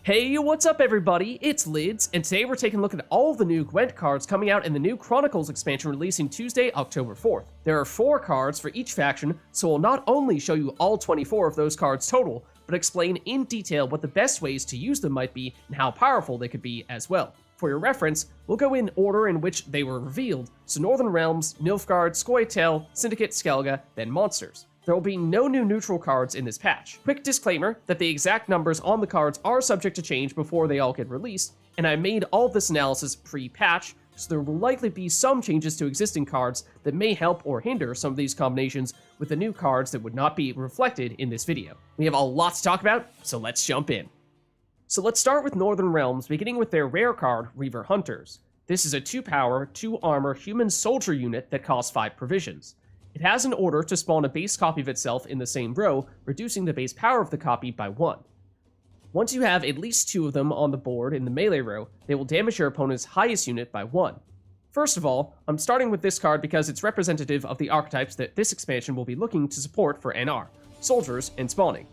Hey, what's up everybody? It's Lids, and today we're taking a look at all of the new Gwent cards coming out in the new Chronicles expansion releasing Tuesday, October 4th. There are 4 cards for each faction, so we'll not only show you all 24 of those cards total, but explain in detail what the best ways to use them might be and how powerful they could be as well. For your reference, we'll go in order in which they were revealed, so Northern Realms, Nilfgaard, Scoitel, Syndicate, Skalga, then Monsters. There will be no new neutral cards in this patch. Quick disclaimer that the exact numbers on the cards are subject to change before they all get released, and I made all of this analysis pre-patch, so there will likely be some changes to existing cards that may help or hinder some of these combinations with the new cards that would not be reflected in this video. We have a lot to talk about, so let's jump in. So let's start with Northern Realms, beginning with their rare card, Reaver Hunters. This is a 2-power, 2-armor human soldier unit that costs 5 provisions. It has an order to spawn a base copy of itself in the same row, reducing the base power of the copy by 1. Once you have at least 2 of them on the board in the melee row, they will damage your opponent's highest unit by 1. First of all, I'm starting with this card because it's representative of the archetypes that this expansion will be looking to support for NR, soldiers and spawning.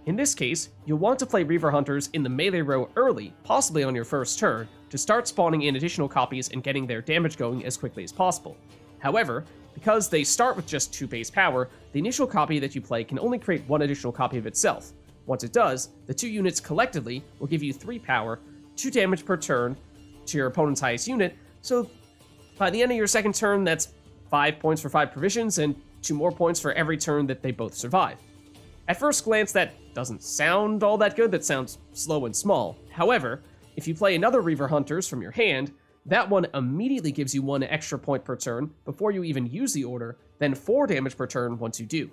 In this case, you'll want to play Reaver Hunters in the melee row early, possibly on your first turn, to start spawning in additional copies and getting their damage going as quickly as possible. However, because they start with just 2 base power, the initial copy that you play can only create 1 additional copy of itself. Once it does, the 2 units collectively will give you 3 power, 2 damage per turn to your opponent's highest unit, so by the end of your second turn, that's 5 points for 5 provisions and 2 more points for every turn that they both survive. At first glance, that doesn't sound all that good, that sounds slow and small. However, if you play another Reaver Hunters from your hand, that one immediately gives you 1 extra point per turn before you even use the order, then 4 damage per turn once you do.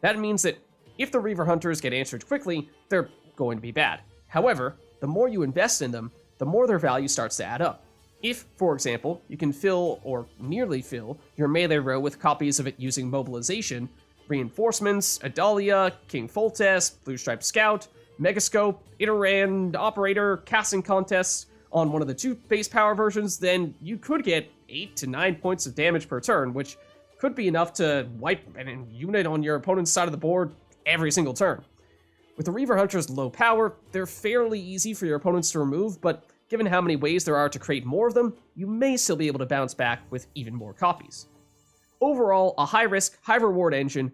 That means that if the Reaver Hunters get answered quickly, they're going to be bad. However, the more you invest in them, the more their value starts to add up. If, for example, you can fill, or nearly fill, your melee row with copies of it using mobilization, reinforcements, Adalia, King Foltest, Blue Striped Scout, Megascope, Iteran, Operator, casting contests, on one of the 2 base power versions, then you could get 8 to 9 points of damage per turn, which could be enough to wipe an unit on your opponent's side of the board every single turn. With the Reaver Hunters' low power, they're fairly easy for your opponents to remove, but given how many ways there are to create more of them, you may still be able to bounce back with even more copies. Overall, a high-risk, high-reward engine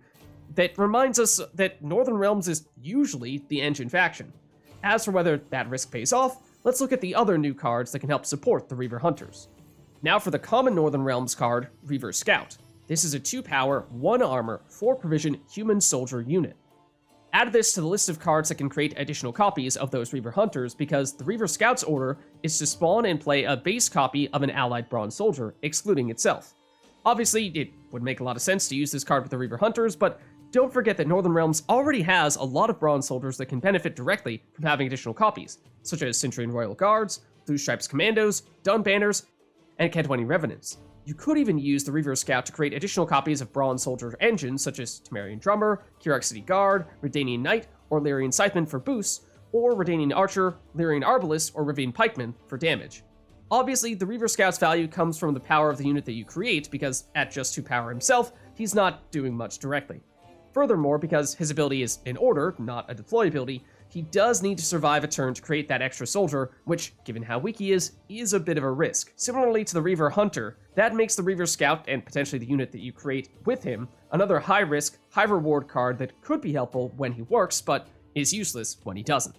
that reminds us that Northern Realms is usually the engine faction. As for whether that risk pays off, let's look at the other new cards that can help support the Reaver Hunters. Now for the common Northern Realms card, Reaver Scout. This is a 2-power, 1-armor, 4-provision human soldier unit. Add this to the list of cards that can create additional copies of those Reaver Hunters because the Reaver Scout's order is to spawn and play a base copy of an allied bronze soldier, excluding itself. Obviously, it would make a lot of sense to use this card with the Reaver Hunters, but don't forget that Northern Realms already has a lot of bronze soldiers that can benefit directly from having additional copies, such as Centurion Royal Guards, Blue Stripes Commandos, Dun Banners, and Kedwani Revenants. You could even use the Reaver Scout to create additional copies of bronze soldier engines such as Temerian Drummer, Kirok City Guard, Redanian Knight, or Lyrian Scytheman for boosts, or Redanian Archer, Lyrian Arbalist, or Rivian Pikeman for damage. Obviously, the Reaver Scout's value comes from the power of the unit that you create, because at just 2 power himself, he's not doing much directly. Furthermore, because his ability is in order, not a deploy ability, he does need to survive a turn to create that extra soldier, which, given how weak he is a bit of a risk. Similarly to the Reaver Hunter, that makes the Reaver Scout, and potentially the unit that you create with him, another high-risk, high-reward card that could be helpful when he works, but is useless when he doesn't.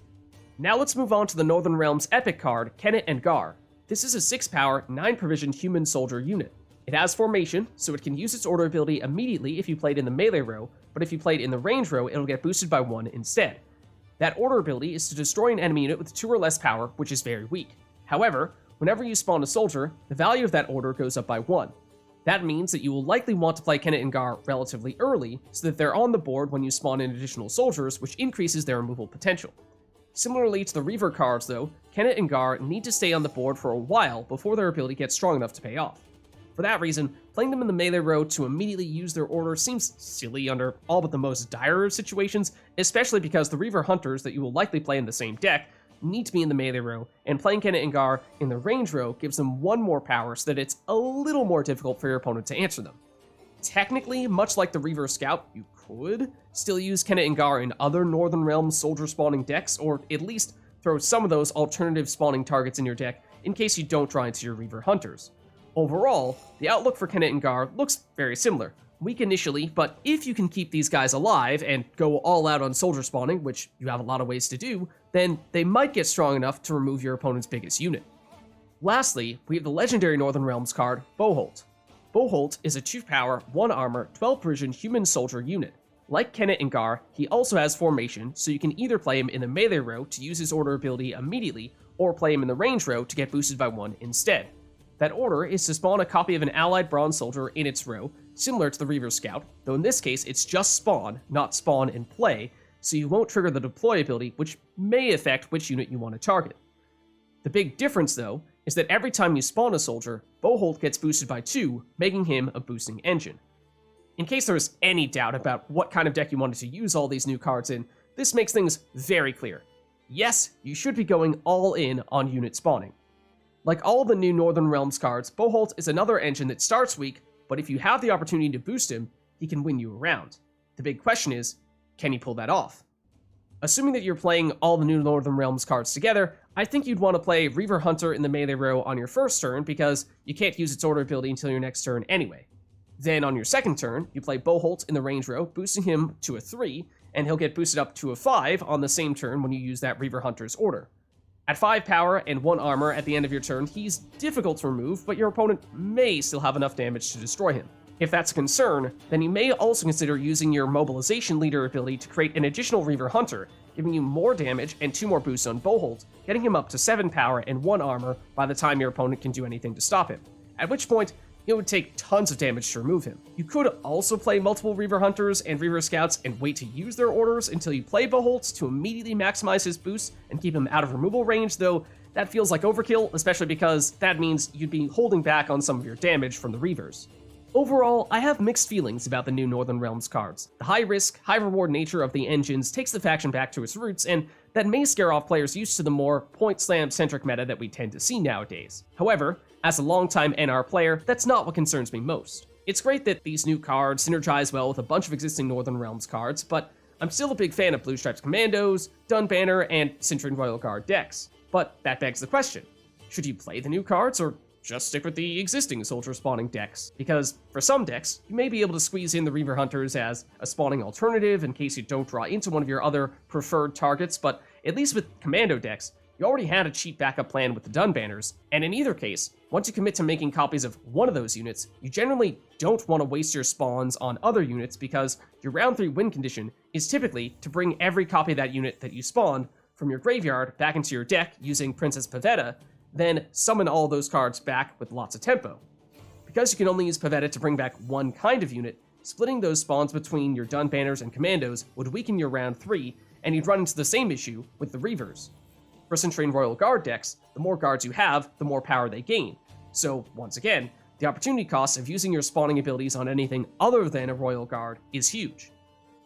Now let's move on to the Northern Realms epic card, Kenneth and Gar. This is a 6-power, 9-provision human soldier unit. It has formation, so it can use its order ability immediately if you played in the melee row, but if you played in the range row, it'll get boosted by 1 instead. That order ability is to destroy an enemy unit with 2 or less power, which is very weak. However, whenever you spawn a soldier, the value of that order goes up by 1. That means that you will likely want to play Kenneth and Gar relatively early, so that they're on the board when you spawn in additional soldiers, which increases their removal potential. Similarly to the Reaver cards though, Kenneth and Gar need to stay on the board for a while before their ability gets strong enough to pay off. For that reason, playing them in the melee row to immediately use their order seems silly under all but the most dire of situations, especially because the Reaver Hunters that you will likely play in the same deck need to be in the melee row, and playing Kenneth and Gar in the range row gives them 1 more power so that it's a little more difficult for your opponent to answer them. Technically, much like the Reaver Scout, you could still use Kenneth and Gar in other Northern Realms soldier spawning decks, or at least throw some of those alternative spawning targets in your deck in case you don't draw into your Reaver Hunters. Overall, the outlook for Kenneth and Gar looks very similar. Weak initially, but if you can keep these guys alive and go all out on soldier spawning, which you have a lot of ways to do, then they might get strong enough to remove your opponent's biggest unit. Lastly, we have the legendary Northern Realms card, Boholt. Boholt is a 2 power, 1 armor, 12 precision human soldier unit. Like Kenneth and Gar, he also has formation, so you can either play him in the melee row to use his order ability immediately, or play him in the range row to get boosted by 1 instead. That order is to spawn a copy of an allied bronze soldier in its row, similar to the Reaver Scout, though in this case it's just spawn, not spawn and play, so you won't trigger the deploy ability, which may affect which unit you want to target. The big difference, though, is that every time you spawn a soldier, Boholt gets boosted by 2, making him a boosting engine. In case there was any doubt about what kind of deck you wanted to use all these new cards in, this makes things very clear. Yes, you should be going all in on unit spawning. Like all the new Northern Realms cards, Boholt is another engine that starts weak, but if you have the opportunity to boost him, he can win you around. The big question is, can you pull that off? Assuming that you're playing all the new Northern Realms cards together, I think you'd want to play Reaver Hunter in the melee row on your first turn because you can't use its order ability until your next turn anyway. Then on your second turn, you play Boholt in the range row, boosting him to a 3, and he'll get boosted up to a 5 on the same turn when you use that Reaver Hunter's order. At 5 power and 1 armor at the end of your turn, he's difficult to remove, but your opponent may still have enough damage to destroy him. If that's a concern, then you may also consider using your Mobilization Leader ability to create an additional Reaver Hunter, giving you more damage and 2 more boosts on Boholt, getting him up to 7 power and 1 armor by the time your opponent can do anything to stop him, at which point it would take tons of damage to remove him. You could also play multiple Reaver Hunters and Reaver Scouts and wait to use their orders until you play Boholt to immediately maximize his boost and keep him out of removal range, though that feels like overkill, especially because that means you'd be holding back on some of your damage from the Reavers. Overall, I have mixed feelings about the new Northern Realms cards. The high-risk, high-reward nature of the engines takes the faction back to its roots, and that may scare off players used to the more point-slam-centric meta that we tend to see nowadays. However, as a longtime NR player, that's not what concerns me most. It's great that these new cards synergize well with a bunch of existing Northern Realms cards, but I'm still a big fan of Blue Stripes Commandos, Dun Banner, and Sintren Royal Guard decks. But that begs the question, should you play the new cards, or just stick with the existing soldier spawning decks? Because for some decks, you may be able to squeeze in the Reaver Hunters as a spawning alternative in case you don't draw into one of your other preferred targets, but at least with Commando decks, you already had a cheap backup plan with the Dun Banners, and in either case, once you commit to making copies of one of those units, you generally don't want to waste your spawns on other units because your round 3 win condition is typically to bring every copy of that unit that you spawned from your graveyard back into your deck using Princess Pavetta, then summon all those cards back with lots of tempo. Because you can only use Pavetta to bring back one kind of unit, splitting those spawns between your Dun Banners and Commandos would weaken your round 3, and you'd run into the same issue with the Reavers. For Sintren Royal Guard decks, the more guards you have, the more power they gain. So, once again, the opportunity cost of using your spawning abilities on anything other than a Royal Guard is huge.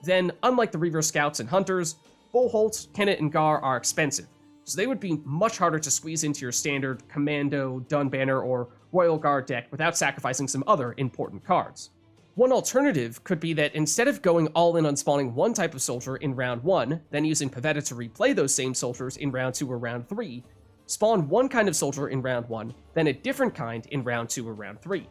Then, unlike the Reaver Scouts and Hunters, Boholt, Kenneth and Gar are expensive, so they would be much harder to squeeze into your standard Commando, Dun Banner, or Royal Guard deck without sacrificing some other important cards. One alternative could be that instead of going all in on spawning one type of soldier in round 1, then using Pavetta to replay those same soldiers in round 2 or round 3, spawn one kind of soldier in round 1, then a different kind in round 2 or round 3.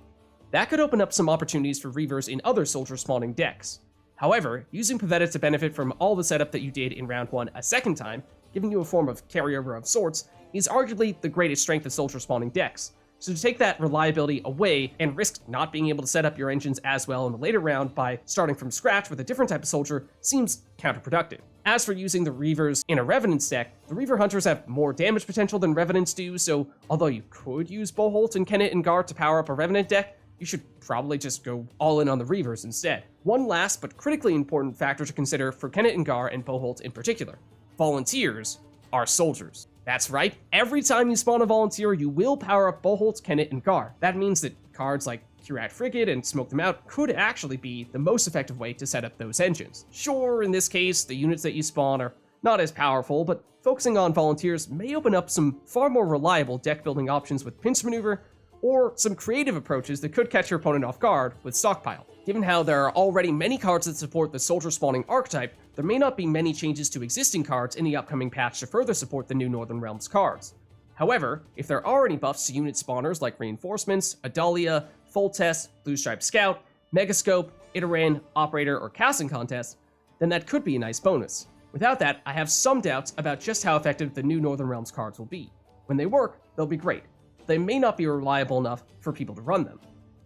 That could open up some opportunities for Reavers in other soldier spawning decks. However, using Pavetta to benefit from all the setup that you did in round 1 a second time, giving you a form of carryover of sorts, is arguably the greatest strength of soldier spawning decks. So to take that reliability away and risk not being able to set up your engines as well in the later round by starting from scratch with a different type of soldier seems counterproductive. As for using the Reavers in a Revenant's deck, the Reaver Hunters have more damage potential than Revenants do, so although you could use Boholt and Kenneth and Gar to power up a Revenant deck, you should probably just go all in on the Reavers instead. One last but critically important factor to consider for Kenneth and Gar and Boholt in particular. Volunteers are soldiers. That's right, every time you spawn a volunteer, you will power up Boholt, Kenneth, and Gar. That means that cards like Curat Frigate and Smoke Them Out could actually be the most effective way to set up those engines. Sure, in this case, the units that you spawn are not as powerful, but focusing on volunteers may open up some far more reliable deck building options with Pinch Maneuver, or some creative approaches that could catch your opponent off guard with Stockpile. Given how there are already many cards that support the soldier spawning archetype, there may not be many changes to existing cards in the upcoming patch to further support the new Northern Realms cards. However, if there are any buffs to unit spawners like Reinforcements, Adalia, Foltest, Blue Stripe Scout, Megascope, Iteran, Operator, or Casting Contest, then that could be a nice bonus. Without that, I have some doubts about just how effective the new Northern Realms cards will be. When they work, they'll be great. They may not be reliable enough for people to run them.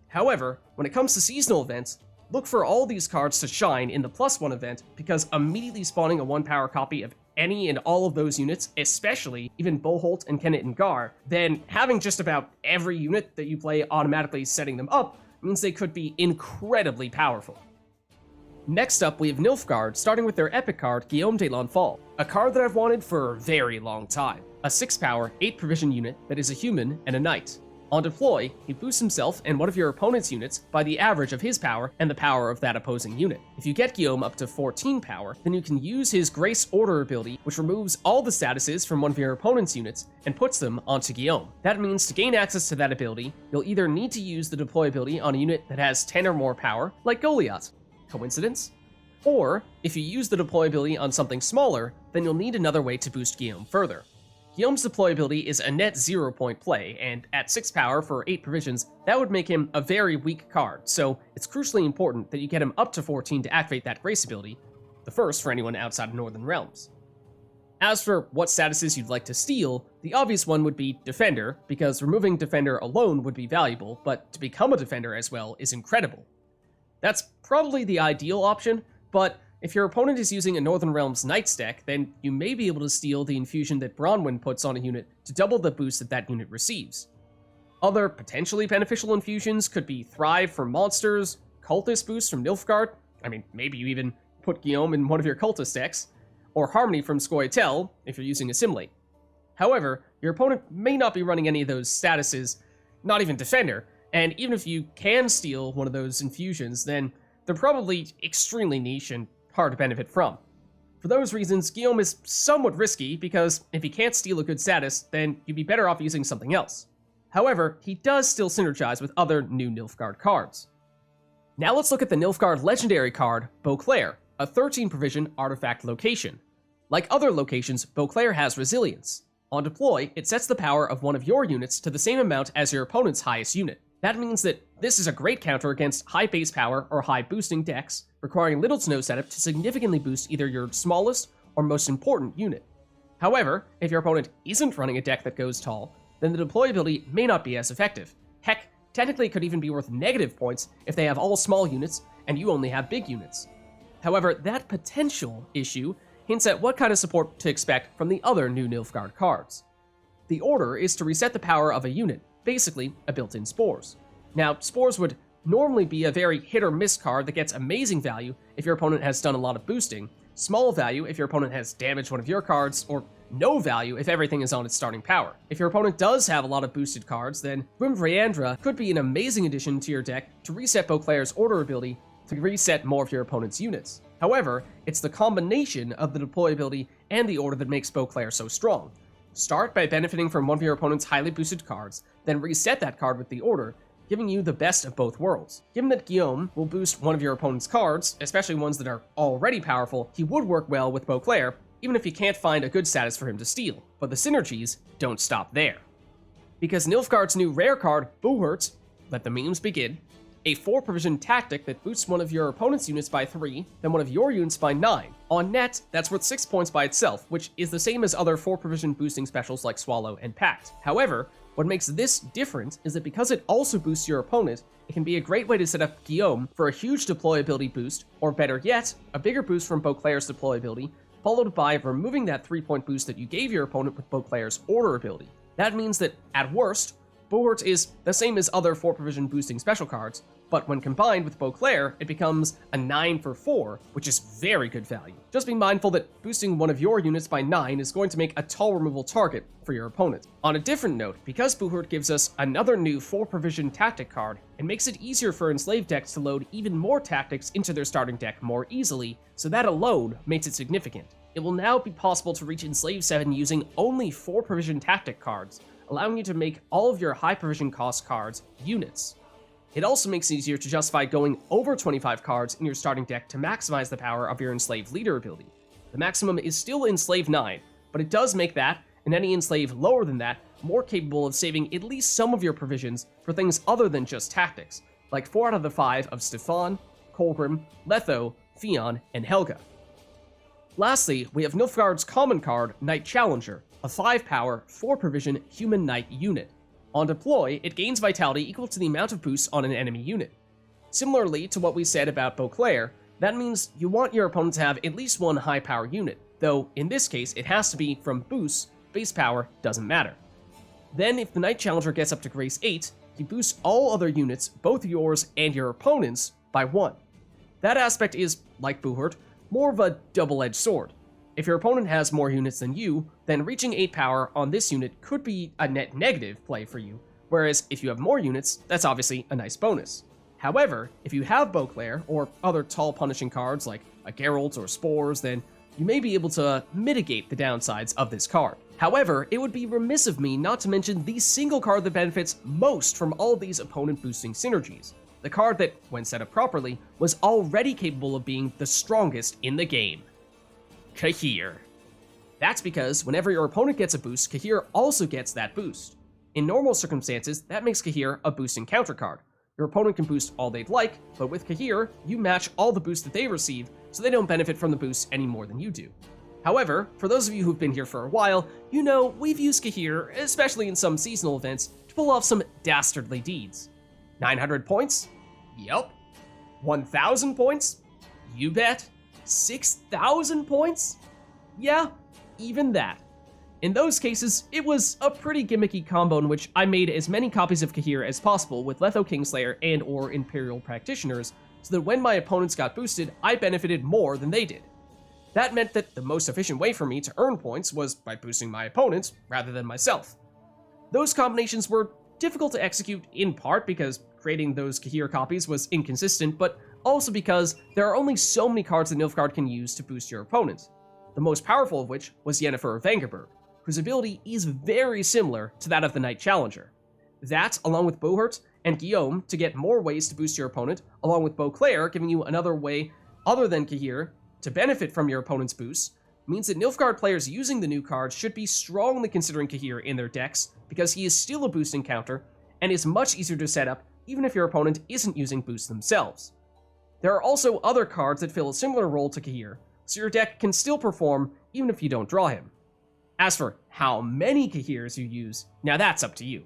However, when it comes to seasonal events, look for all these cards to shine in the +1 event, because immediately spawning a 1-power copy of any and all of those units, especially even Boholt and Kenneth and Gar, then having just about every unit that you play automatically setting them up means they could be incredibly powerful. Next up, we have Nilfgaard, starting with their epic card, Guillaume de l'Enfant, a card that I've wanted for a very long time. A 6-power, 8-provision unit that is a human and a knight. On deploy, he boosts himself and one of your opponent's units by the average of his power and the power of that opposing unit. If you get Guillaume up to 14 power, then you can use his Grace Order ability, which removes all the statuses from one of your opponent's units and puts them onto Guillaume. That means to gain access to that ability, you'll either need to use the deploy ability on a unit that has 10 or more power, like Goliath. Coincidence? Or, if you use the deploy ability on something smaller, then you'll need another way to boost Guillaume further. Guillaume's deployability is a net 0-point play, and at 6 power for 8 provisions, that would make him a very weak card, so it's crucially important that you get him up to 14 to activate that Grace ability, the first for anyone outside of Northern Realms. As for what statuses you'd like to steal, the obvious one would be Defender, because removing Defender alone would be valuable, but to become a Defender as well is incredible. That's probably the ideal option, but if your opponent is using a Northern Realms Knights deck, then you may be able to steal the infusion that Bronwyn puts on a unit to double the boost that that unit receives. Other potentially beneficial infusions could be Thrive for monsters, Cultist boost from Nilfgaard, maybe you even put Guillaume in one of your Cultist decks, or Harmony from Scoitel if you're using Assimilate. However, your opponent may not be running any of those statuses, not even Defender, and even if you can steal one of those infusions, then they're probably extremely niche and hard to benefit from. For those reasons, Guillaume is somewhat risky, because if he can't steal a good status, then you'd be better off using something else. However, he does still synergize with other new Nilfgaard cards. Now let's look at the Nilfgaard Legendary card, Beauclair, a 13-provision artifact location. Like other locations, Beauclair has resilience. On deploy, it sets the power of one of your units to the same amount as your opponent's highest unit. That means that this is a great counter against high base power or high boosting decks, requiring little to no setup to significantly boost either your smallest or most important unit. However, if your opponent isn't running a deck that goes tall, then the deploy ability may not be as effective. Heck, technically it could even be worth negative points if they have all small units and you only have big units. However, that potential issue hints at what kind of support to expect from the other new Nilfgaard cards. The order is to reset the power of a unit, basically a built-in Spores. Now, Spores would normally be a very hit-or-miss card that gets amazing value if your opponent has done a lot of boosting, small value if your opponent has damaged one of your cards, or no value if everything is on its starting power. If your opponent does have a lot of boosted cards, then Gwent could be an amazing addition to your deck to reset Beauclair's order ability to reset more of your opponent's units. However, it's the combination of the deploy ability and the order that makes Beauclair so strong. Start by benefiting from one of your opponent's highly boosted cards, then reset that card with the order, giving you the best of both worlds. Given that Guillaume will boost one of your opponent's cards, especially ones that are already powerful, he would work well with Beauclair, even if you can't find a good status for him to steal. But the synergies don't stop there. Because Nilfgaard's new rare card, Boholt, let the memes begin, a 4-provision tactic that boosts one of your opponent's units by 3, then one of your units by 9. On net, that's worth 6 points by itself, which is the same as other 4-provision boosting specials like Swallow and Pact. However, what makes this different is that because it also boosts your opponent, it can be a great way to set up Guillaume for a huge deployability boost, or better yet, a bigger boost from Beauclair's deployability, followed by removing that 3-point boost that you gave your opponent with Beauclair's order ability. That means that, at worst, Boholt is the same as other 4-provision boosting special cards, but when combined with Beauclair, it becomes a 9 for 4, which is very good value. Just be mindful that boosting one of your units by 9 is going to make a tall removal target for your opponent. On a different note, because Boholt gives us another new 4-provision tactic card, it makes it easier for enslaved decks to load even more tactics into their starting deck more easily, so that alone makes it significant. It will now be possible to reach Enslaved 7 using only 4-provision tactic cards, allowing you to make all of your high provision cost cards units. It also makes it easier to justify going over 25 cards in your starting deck to maximize the power of your Enslave Leader ability. The maximum is still Enslave 9, but it does make that, and any Enslave lower than that, more capable of saving at least some of your provisions for things other than just tactics, like 4 out of the 5 of Stefan, Colgrim, Letho, Theon, and Helga. Lastly, we have Nilfgaard's common card, Knight Challenger, a 5-power, 4-provision human knight unit. On deploy, it gains vitality equal to the amount of boosts on an enemy unit. Similarly to what we said about Beauclair, that means you want your opponent to have at least one high-power unit, though in this case it has to be from boosts, base power doesn't matter. Then if the Knight Challenger gets up to Grace 8, you boost all other units, both yours and your opponent's, by 1. That aspect is, like Boholt, more of a double-edged sword. If your opponent has more units than you, then reaching 8 power on this unit could be a net negative play for you, whereas if you have more units, that's obviously a nice bonus. However, if you have Beauclair, or other tall punishing cards like a Geralt or Spores, then you may be able to mitigate the downsides of this card. However, it would be remiss of me not to mention the single card that benefits most from all these opponent-boosting synergies. The card that, when set up properly, was already capable of being the strongest in the game. Cahir. That's because whenever your opponent gets a boost, Cahir also gets that boost. In normal circumstances, that makes Cahir a boost and counter card. Your opponent can boost all they'd like, but with Cahir, you match all the boosts that they receive, so they don't benefit from the boosts any more than you do. However, for those of you who've been here for a while, you know we've used Cahir, especially in some seasonal events, to pull off some dastardly deeds. 900 points? Yup. 1,000 points? You bet. 6,000 points? Yeah, even that. In those cases, it was a pretty gimmicky combo in which I made as many copies of Cahir as possible with Letho Kingslayer and or Imperial Practitioners, so that when my opponents got boosted, I benefited more than they did. That meant that the most efficient way for me to earn points was by boosting my opponents rather than myself. Those combinations were difficult to execute in part because creating those Cahir copies was inconsistent, but also because there are only so many cards that Nilfgaard can use to boost your opponent, the most powerful of which was Yennefer of Vengerberg, whose ability is very similar to that of the Knight Challenger. That, along with Boholt and Guillaume to get more ways to boost your opponent, along with Beauclair giving you another way other than Cahir to benefit from your opponent's boosts, means that Nilfgaard players using the new cards should be strongly considering Cahir in their decks because he is still a boosting counter and is much easier to set up even if your opponent isn't using boosts themselves. There are also other cards that fill a similar role to Cahir, so your deck can still perform even if you don't draw him. As for how many Cahirs you use, now that's up to you.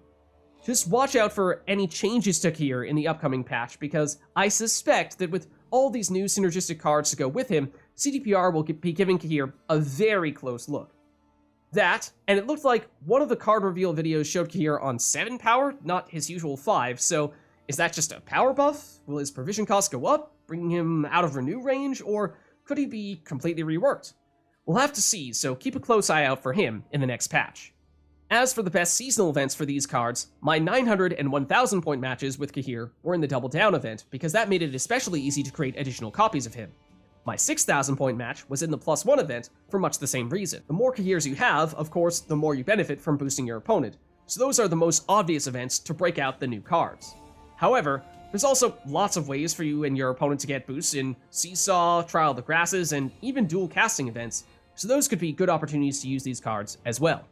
Just watch out for any changes to Cahir in the upcoming patch, because I suspect that with all these new synergistic cards to go with him, CDPR will be giving Cahir a very close look. That, and it looked like one of the card reveal videos showed Cahir on 7 power, not his usual 5, so is that just a power buff? Will his provision cost go up, bringing him out of renew range, or could he be completely reworked? We'll have to see, so keep a close eye out for him in the next patch. As for the best seasonal events for these cards, my 900 and 1000 point matches with Cahir were in the Double Down event, because that made it especially easy to create additional copies of him. My 6,000 point match was in the +1 event for much the same reason. The more Cahirs you have, of course, the more you benefit from boosting your opponent, so those are the most obvious events to break out the new cards. However, there's also lots of ways for you and your opponent to get boosts in Seesaw, Trial of the Grasses, and even dual casting events, so those could be good opportunities to use these cards as well.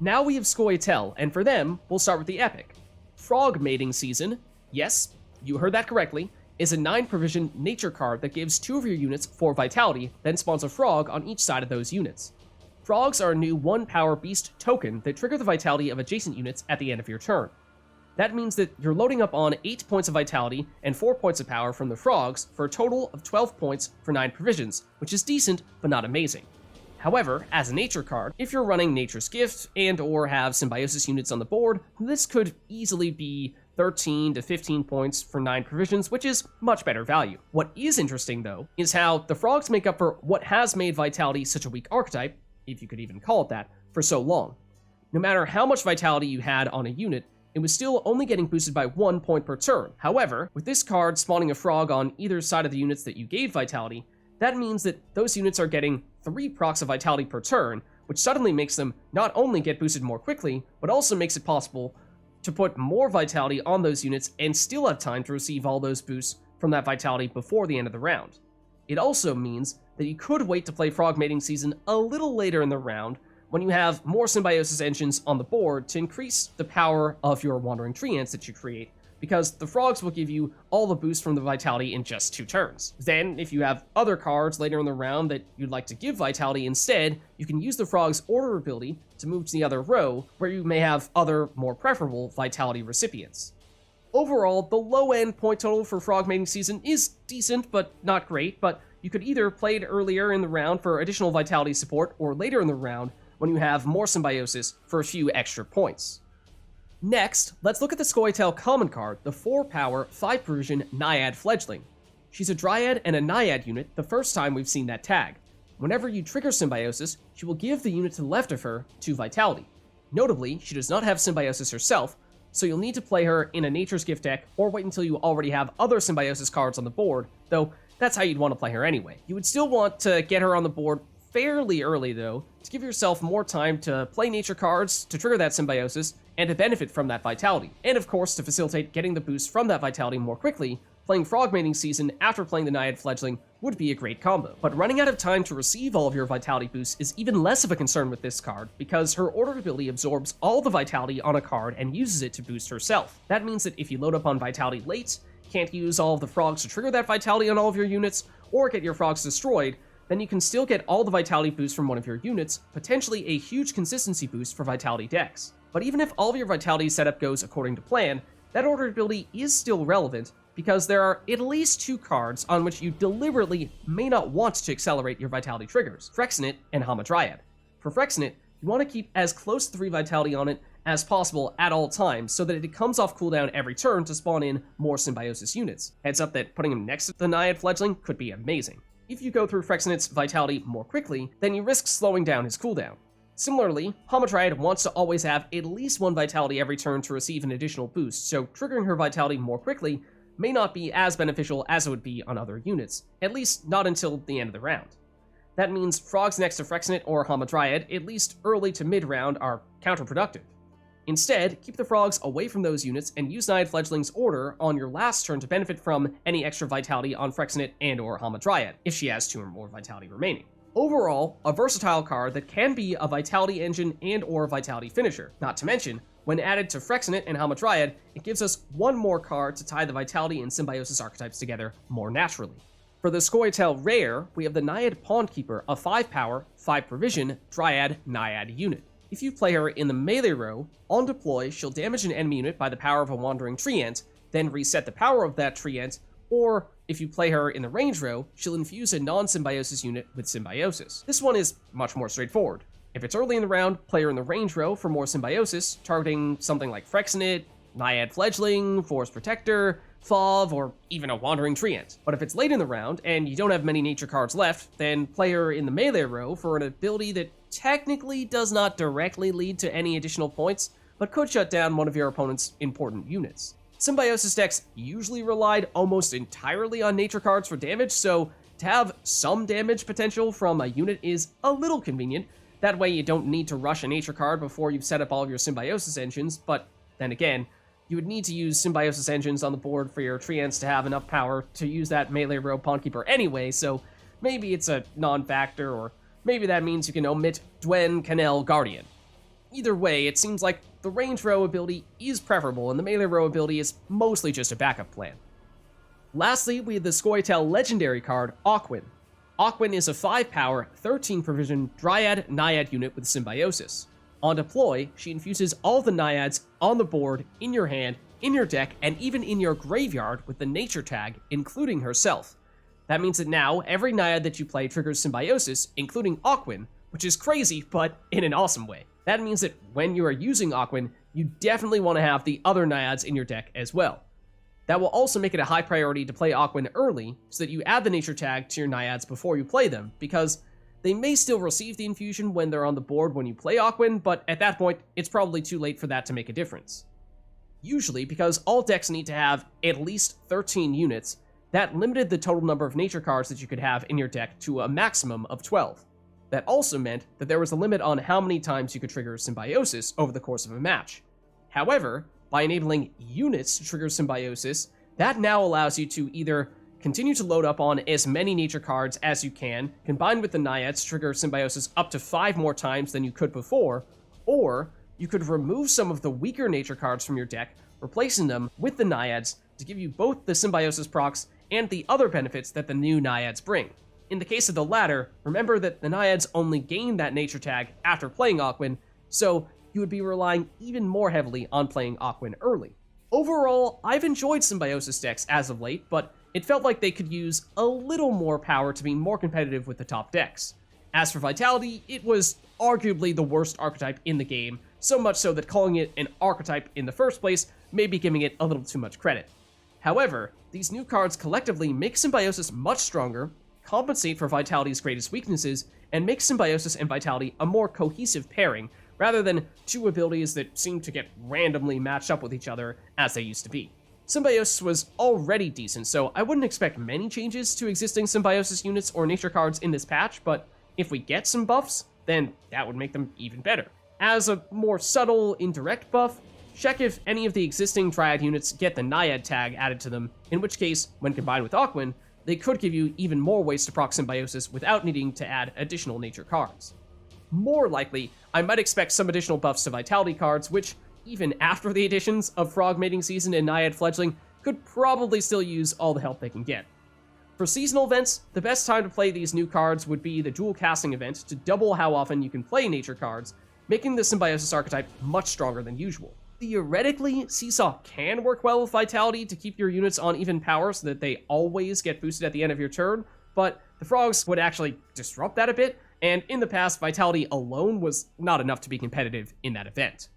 Now we have Scoitel, and for them, we'll start with the Epic. Frog Mating Season, yes, you heard that correctly, is a 9-provision nature card that gives 2 of your units 4 vitality, then spawns a frog on each side of those units. Frogs are a new 1-power beast token that trigger the vitality of adjacent units at the end of your turn. That means that you're loading up on 8 points of vitality and 4 points of power from the frogs for a total of 12 points for 9 provisions, which is decent but not amazing. However, as a nature card, if you're running Nature's Gift and or have symbiosis units on the board, this could easily be 13 to 15 points for 9 provisions, which is much better value. What is interesting though, is how the frogs make up for what has made vitality such a weak archetype, if you could even call it that, for so long. No matter how much vitality you had on a unit, it was still only getting boosted by 1 point per turn. However, with this card spawning a frog on either side of the units that you gave vitality, that means that those units are getting 3 procs of vitality per turn, which suddenly makes them not only get boosted more quickly, but also makes it possible to put more vitality on those units and still have time to receive all those boosts from that vitality before the end of the round. It also means that you could wait to play Frog Mating Season a little later in the round when you have more Symbiosis engines on the board to increase the power of your Wandering Tree Ants that you create, because the frogs will give you all the boost from the vitality in just 2 turns. Then, if you have other cards later in the round that you'd like to give vitality instead, you can use the frog's order ability to move to the other row, where you may have other, more preferable vitality recipients. Overall, the low-end point total for Frog Mating Season is decent, but not great, but you could either play it earlier in the round for additional vitality support, or later in the round when you have more Symbiosis for a few extra points. Next, let's look at the Scoitel common card, the 4-power, 5-provision Naiad Fledgling. She's a Dryad and a Naiad unit the first time we've seen that tag. Whenever you trigger Symbiosis, she will give the unit to the left of her 2 vitality. Notably, she does not have Symbiosis herself, so you'll need to play her in a Nature's Gift deck or wait until you already have other Symbiosis cards on the board, though that's how you'd want to play her anyway. You would still want to get her on the board fairly early though, to give yourself more time to play nature cards to trigger that Symbiosis and to benefit from that vitality. And of course, to facilitate getting the boost from that vitality more quickly, playing Frog Mating Season after playing the Naiad Fledgling would be a great combo. But running out of time to receive all of your vitality boosts is even less of a concern with this card, because her order ability absorbs all the vitality on a card and uses it to boost herself. That means that if you load up on vitality late, can't use all of the frogs to trigger that vitality on all of your units, or get your frogs destroyed, then you can still get all the vitality boosts from one of your units, potentially a huge consistency boost for vitality decks. But even if all of your vitality setup goes according to plan, that order ability is still relevant, because there are at least 2 cards on which you deliberately may not want to accelerate your vitality triggers, Frexinate and Hamadryad. For Frexinate, you want to keep as close to 3 vitality on it as possible at all times, so that it comes off cooldown every turn to spawn in more Symbiosis units. Heads up that putting him next to the Naiad Fledgling could be amazing. If you go through Frexinate's vitality more quickly, then you risk slowing down his cooldown. Similarly, Hamadryad wants to always have at least 1 vitality every turn to receive an additional boost, so triggering her vitality more quickly may not be as beneficial as it would be on other units, at least not until the end of the round. That means frogs next to Frexinate or Hamadryad, at least early to mid-round, are counterproductive. Instead, keep the frogs away from those units and use Naiad Fledgling's order on your last turn to benefit from any extra vitality on Frexinate and or Hamadryad, if she has 2 or more vitality remaining. Overall, a versatile card that can be a vitality engine and or vitality finisher. Not to mention, when added to Frexinate and Hamadryad, it gives us 1 more card to tie the vitality and Symbiosis archetypes together more naturally. For the Scoia'tael rare, we have the Naiad Pondkeeper, a 5-power, 5-provision Dryad Naiad unit. If you play her in the melee row, on deploy, she'll damage an enemy unit by the power of a Wandering Tree Ant, then reset the power of that Tree Ant, or if you play her in the range row, she'll infuse a non-Symbiosis unit with Symbiosis. This one is much more straightforward. If it's early in the round, play her in the range row for more Symbiosis, targeting something like Frexinate, Naiad Fledgling, Forest Protector, Fauve, or even a Wandering Tree Ant. But if it's late in the round, and you don't have many nature cards left, then play her in the melee row for an ability that technically does not directly lead to any additional points, but could shut down one of your opponent's important units. Symbiosis decks usually relied almost entirely on nature cards for damage, so to have some damage potential from a unit is a little convenient. That way you don't need to rush a nature card before you've set up all of your Symbiosis engines, but then again, you would need to use Symbiosis engines on the board for your Tree Ants to have enough power to use that melee row Pondkeeper anyway, so maybe it's a non-factor, or maybe that means you can omit Dwen, Canel, Guardian. Either way, it seems like the range row ability is preferable, and the melee row ability is mostly just a backup plan. Lastly, we have the Scoitel Legendary card, Aquin. Aquin is a 5-power, 13-provision Dryad Naiad unit with Symbiosis. On deploy, she infuses all the Naiads on the board, in your hand, in your deck, and even in your graveyard with the nature tag, including herself. That means that now, every Naiad that you play triggers Symbiosis, including Aquin, which is crazy, but in an awesome way. That means that when you are using Aquin, you definitely want to have the other Naiads in your deck as well. That will also make it a high priority to play Aquin early, so that you add the nature tag to your Naiads before you play them, because they may still receive the infusion when they're on the board when you play Aquin, but at that point, it's probably too late for that to make a difference. Usually, because all decks need to have at least 13 units, that limited the total number of nature cards that you could have in your deck to a maximum of 12. That also meant that there was a limit on how many times you could trigger Symbiosis over the course of a match. However, by enabling units to trigger Symbiosis, that now allows you to either continue to load up on as many nature cards as you can, combined with the Naiads to trigger Symbiosis up to 5 more times than you could before, or you could remove some of the weaker nature cards from your deck, replacing them with the Naiads to give you both the Symbiosis procs and the other benefits that the new Naiads bring. In the case of the latter, remember that the Naiads only gain that nature tag after playing Aquin, so you would be relying even more heavily on playing Aquin early. Overall, I've enjoyed Symbiosis decks as of late, but it felt like they could use a little more power to be more competitive with the top decks. As for Vitality, it was arguably the worst archetype in the game, so much so that calling it an archetype in the first place may be giving it a little too much credit. However, these new cards collectively make Symbiosis much stronger, compensate for Vitality's greatest weaknesses, and make Symbiosis and Vitality a more cohesive pairing, rather than two abilities that seem to get randomly matched up with each other as they used to be. Symbiosis was already decent, so I wouldn't expect many changes to existing Symbiosis units or nature cards in this patch, but if we get some buffs, then that would make them even better. As a more subtle, indirect buff, check if any of the existing Triad units get the Naiad tag added to them, in which case, when combined with Aquin, they could give you even more ways to proc Symbiosis without needing to add additional nature cards. More likely, I might expect some additional buffs to Vitality cards, which, even after the additions of Frog Mating Season and Naiad Fledgling, could probably still use all the help they can get. For seasonal events, the best time to play these new cards would be the dual casting event to double how often you can play nature cards, making the Symbiosis archetype much stronger than usual. Theoretically, Seesaw can work well with Vitality to keep your units on even power so that they always get boosted at the end of your turn, but the Frogs would actually disrupt that a bit, and in the past, Vitality alone was not enough to be competitive in that event.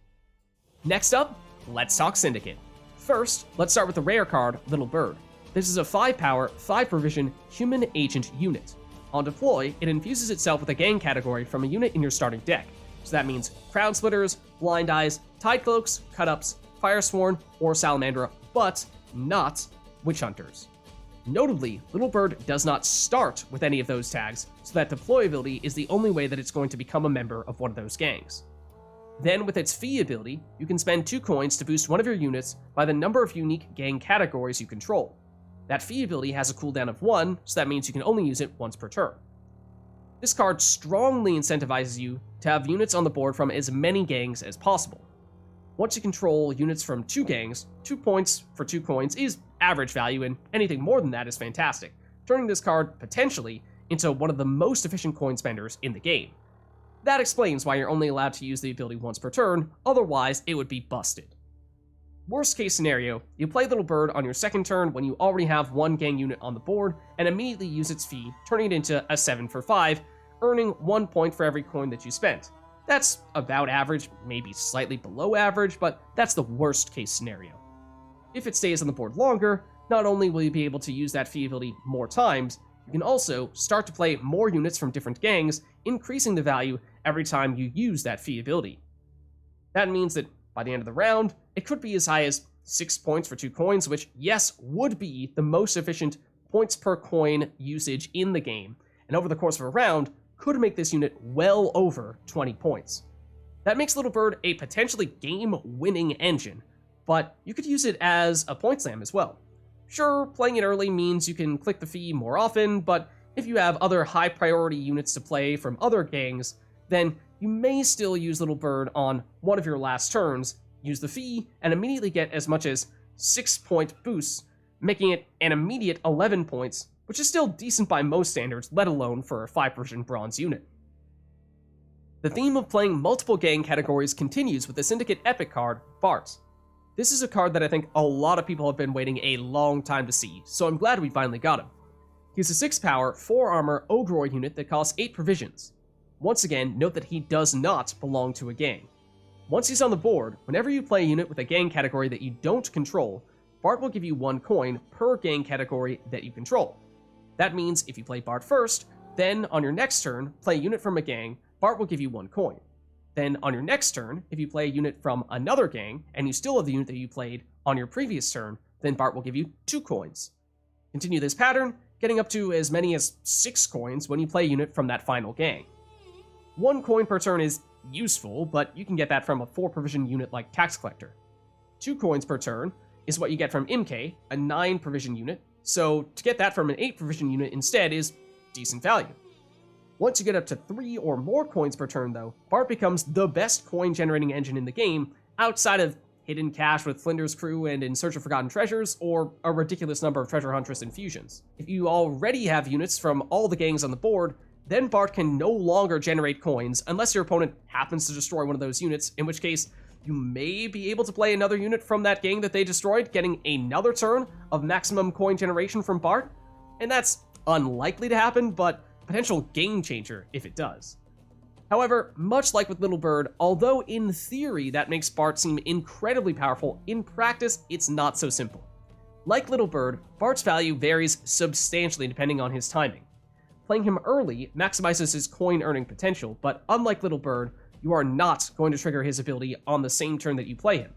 Next up, let's talk Syndicate. First, let's start with the rare card, Little Bird. This is a 5-power, 5-provision human agent unit. On deploy, it infuses itself with a gang category from a unit in your starting deck. So that means Crowd Splitters, Blind Eyes, Tide Cloaks, Cut-Ups, Firesworn, or Salamandra, but not Witch Hunters. Notably, Little Bird does not start with any of those tags, so that deployability is the only way that it's going to become a member of one of those gangs. Then, with its Fee ability, you can spend 2 coins to boost one of your units by the number of unique gang categories you control. That Fee ability has a cooldown of 1, so that means you can only use it once per turn. This card strongly incentivizes you to have units on the board from as many gangs as possible. Once you control units from 2 gangs, 2 points for 2 coins is average value, and anything more than that is fantastic, turning this card, potentially, into one of the most efficient coin spenders in the game. That explains why you're only allowed to use the ability once per turn, otherwise it would be busted. Worst case scenario, you play Little Bird on your second turn when you already have 1 gang unit on the board, and immediately use its Fee, turning it into a 7 for 5, earning 1 point for every coin that you spent. That's about average, maybe slightly below average, but that's the worst case scenario. If it stays on the board longer, not only will you be able to use that Fee ability more times, you can also start to play more units from different gangs, increasing the value every time you use that Fee ability. That means that by the end of the round, it could be as high as 6 points for 2 coins, which, yes, would be the most efficient points per coin usage in the game, and over the course of a round, could make this unit well over 20 points. That makes Little Bird a potentially game-winning engine, but you could use it as a point slam as well. Sure, playing it early means you can click the Fee more often, but if you have other high-priority units to play from other gangs, then you may still use Little Bird on one of your last turns, use the Fee, and immediately get as much as 6-point boosts, making it an immediate 11 points, which is still decent by most standards, let alone for a 5-provision bronze unit. The theme of playing multiple gang categories continues with the Syndicate epic card, Bart. This is a card that I think a lot of people have been waiting a long time to see, so I'm glad we finally got him. He's a 6-power, 4-armor Ogroid unit that costs 8 provisions. Once again, note that he does not belong to a gang. Once he's on the board, whenever you play a unit with a gang category that you don't control, Bart will give you 1 coin per gang category that you control. That means if you play Bart first, then on your next turn, play a unit from a gang, Bart will give you 1 coin. Then on your next turn, if you play a unit from another gang, and you still have the unit that you played on your previous turn, then Bart will give you 2 coins. Continue this pattern, getting up to as many as 6 coins when you play a unit from that final gang. 1 coin per turn is useful, but you can get that from a 4-provision unit like Tax Collector. 2 coins per turn is what you get from Imke, a 9 provision unit, so to get that from an 8 provision unit instead is decent value. Once you get up to 3 or more coins per turn though, Bart becomes the best coin generating engine in the game, outside of Hidden Cache with Flinder's crew and In Search of Forgotten Treasures, or a ridiculous number of Treasure Huntress infusions. If you already have units from all the gangs on the board, then Bart can no longer generate coins unless your opponent happens to destroy one of those units, in which case you may be able to play another unit from that gang that they destroyed, getting another turn of maximum coin generation from Bart, and that's unlikely to happen, but potential game changer if it does. However, much like with Little Bird, although in theory that makes Bart seem incredibly powerful, in practice it's not so simple. Like Little Bird, Bart's value varies substantially depending on his timing. Playing him early maximizes his coin earning potential, but unlike Little Bird, you are not going to trigger his ability on the same turn that you play him.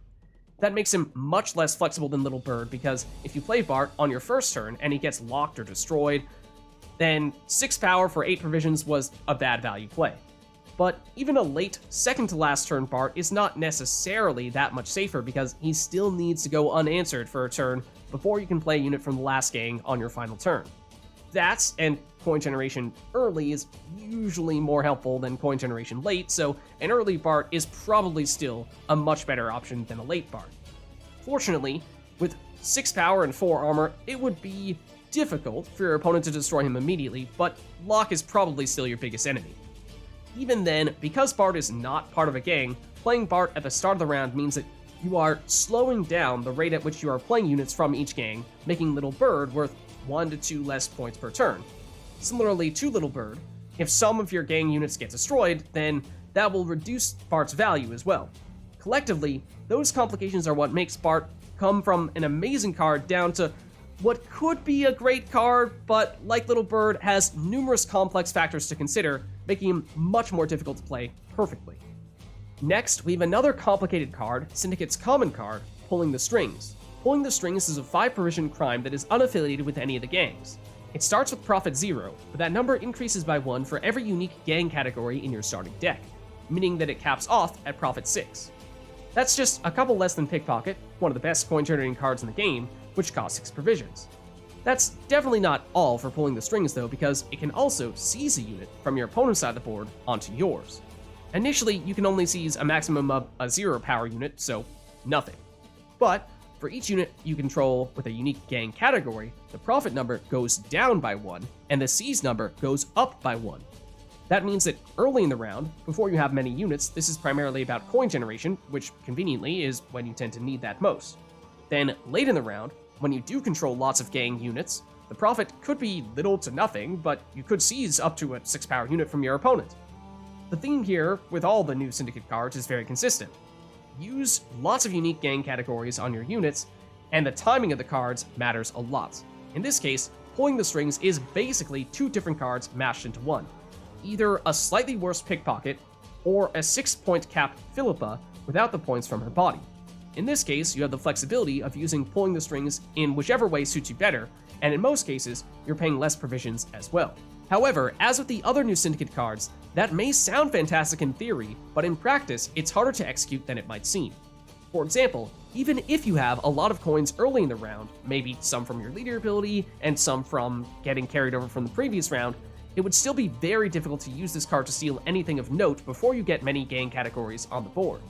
That makes him much less flexible than Little Bird, because if you play Bart on your first turn and he gets locked or destroyed, then 6 power for 8 provisions was a bad value play. But even a late second to last turn Bart is not necessarily that much safer, because he still needs to go unanswered for a turn before you can play a unit from the last gang on your final turn. That, and coin generation early, is usually more helpful than coin generation late, so an early Bart is probably still a much better option than a late Bart. Fortunately, with 6 power and 4 armor, it would be difficult for your opponent to destroy him immediately, but lock is probably still your biggest enemy. Even then, because Bart is not part of a gang, playing Bart at the start of the round means that you are slowing down the rate at which you are playing units from each gang, making Little Bird worth 1 to 2 less points per turn. Similarly to Little Bird, if some of your gang units get destroyed, then that will reduce Bart's value as well. Collectively, those complications are what makes Bart come from an amazing card down to what could be a great card, but like Little Bird, has numerous complex factors to consider, making him much more difficult to play perfectly. Next, we have another complicated card, Syndicate's common card, Pulling the Strings. Pulling the Strings is a 5 provision crime that is unaffiliated with any of the gangs. It starts with profit 0, but that number increases by 1 for every unique gang category in your starting deck, meaning that it caps off at profit 6. That's just a couple less than Pickpocket, one of the best coin generating cards in the game, which costs 6 provisions. That's definitely not all for Pulling the Strings though, because it can also seize a unit from your opponent's side of the board onto yours. Initially, you can only seize a maximum of a 0 power unit, so nothing. But for each unit you control with a unique gang category, the profit number goes down by 1, and the seize number goes up by 1. That means that early in the round, before you have many units, this is primarily about coin generation, which conveniently is when you tend to need that most. Then late in the round, when you do control lots of gang units, the profit could be little to nothing, but you could seize up to a 6 power unit from your opponent. The theme here with all the new Syndicate cards is very consistent. Use lots of unique gang categories on your units, and the timing of the cards matters a lot. In this case, Pulling the Strings is basically 2 different cards mashed into one. Either a slightly worse Pickpocket, or a 6-point cap Philippa without the points from her body. In this case, you have the flexibility of using Pulling the Strings in whichever way suits you better, and in most cases, you're paying less provisions as well. However, as with the other new Syndicate cards, that may sound fantastic in theory, but in practice, it's harder to execute than it might seem. For example, even if you have a lot of coins early in the round, maybe some from your leader ability and some from getting carried over from the previous round, it would still be very difficult to use this card to steal anything of note before you get many gang categories on the board.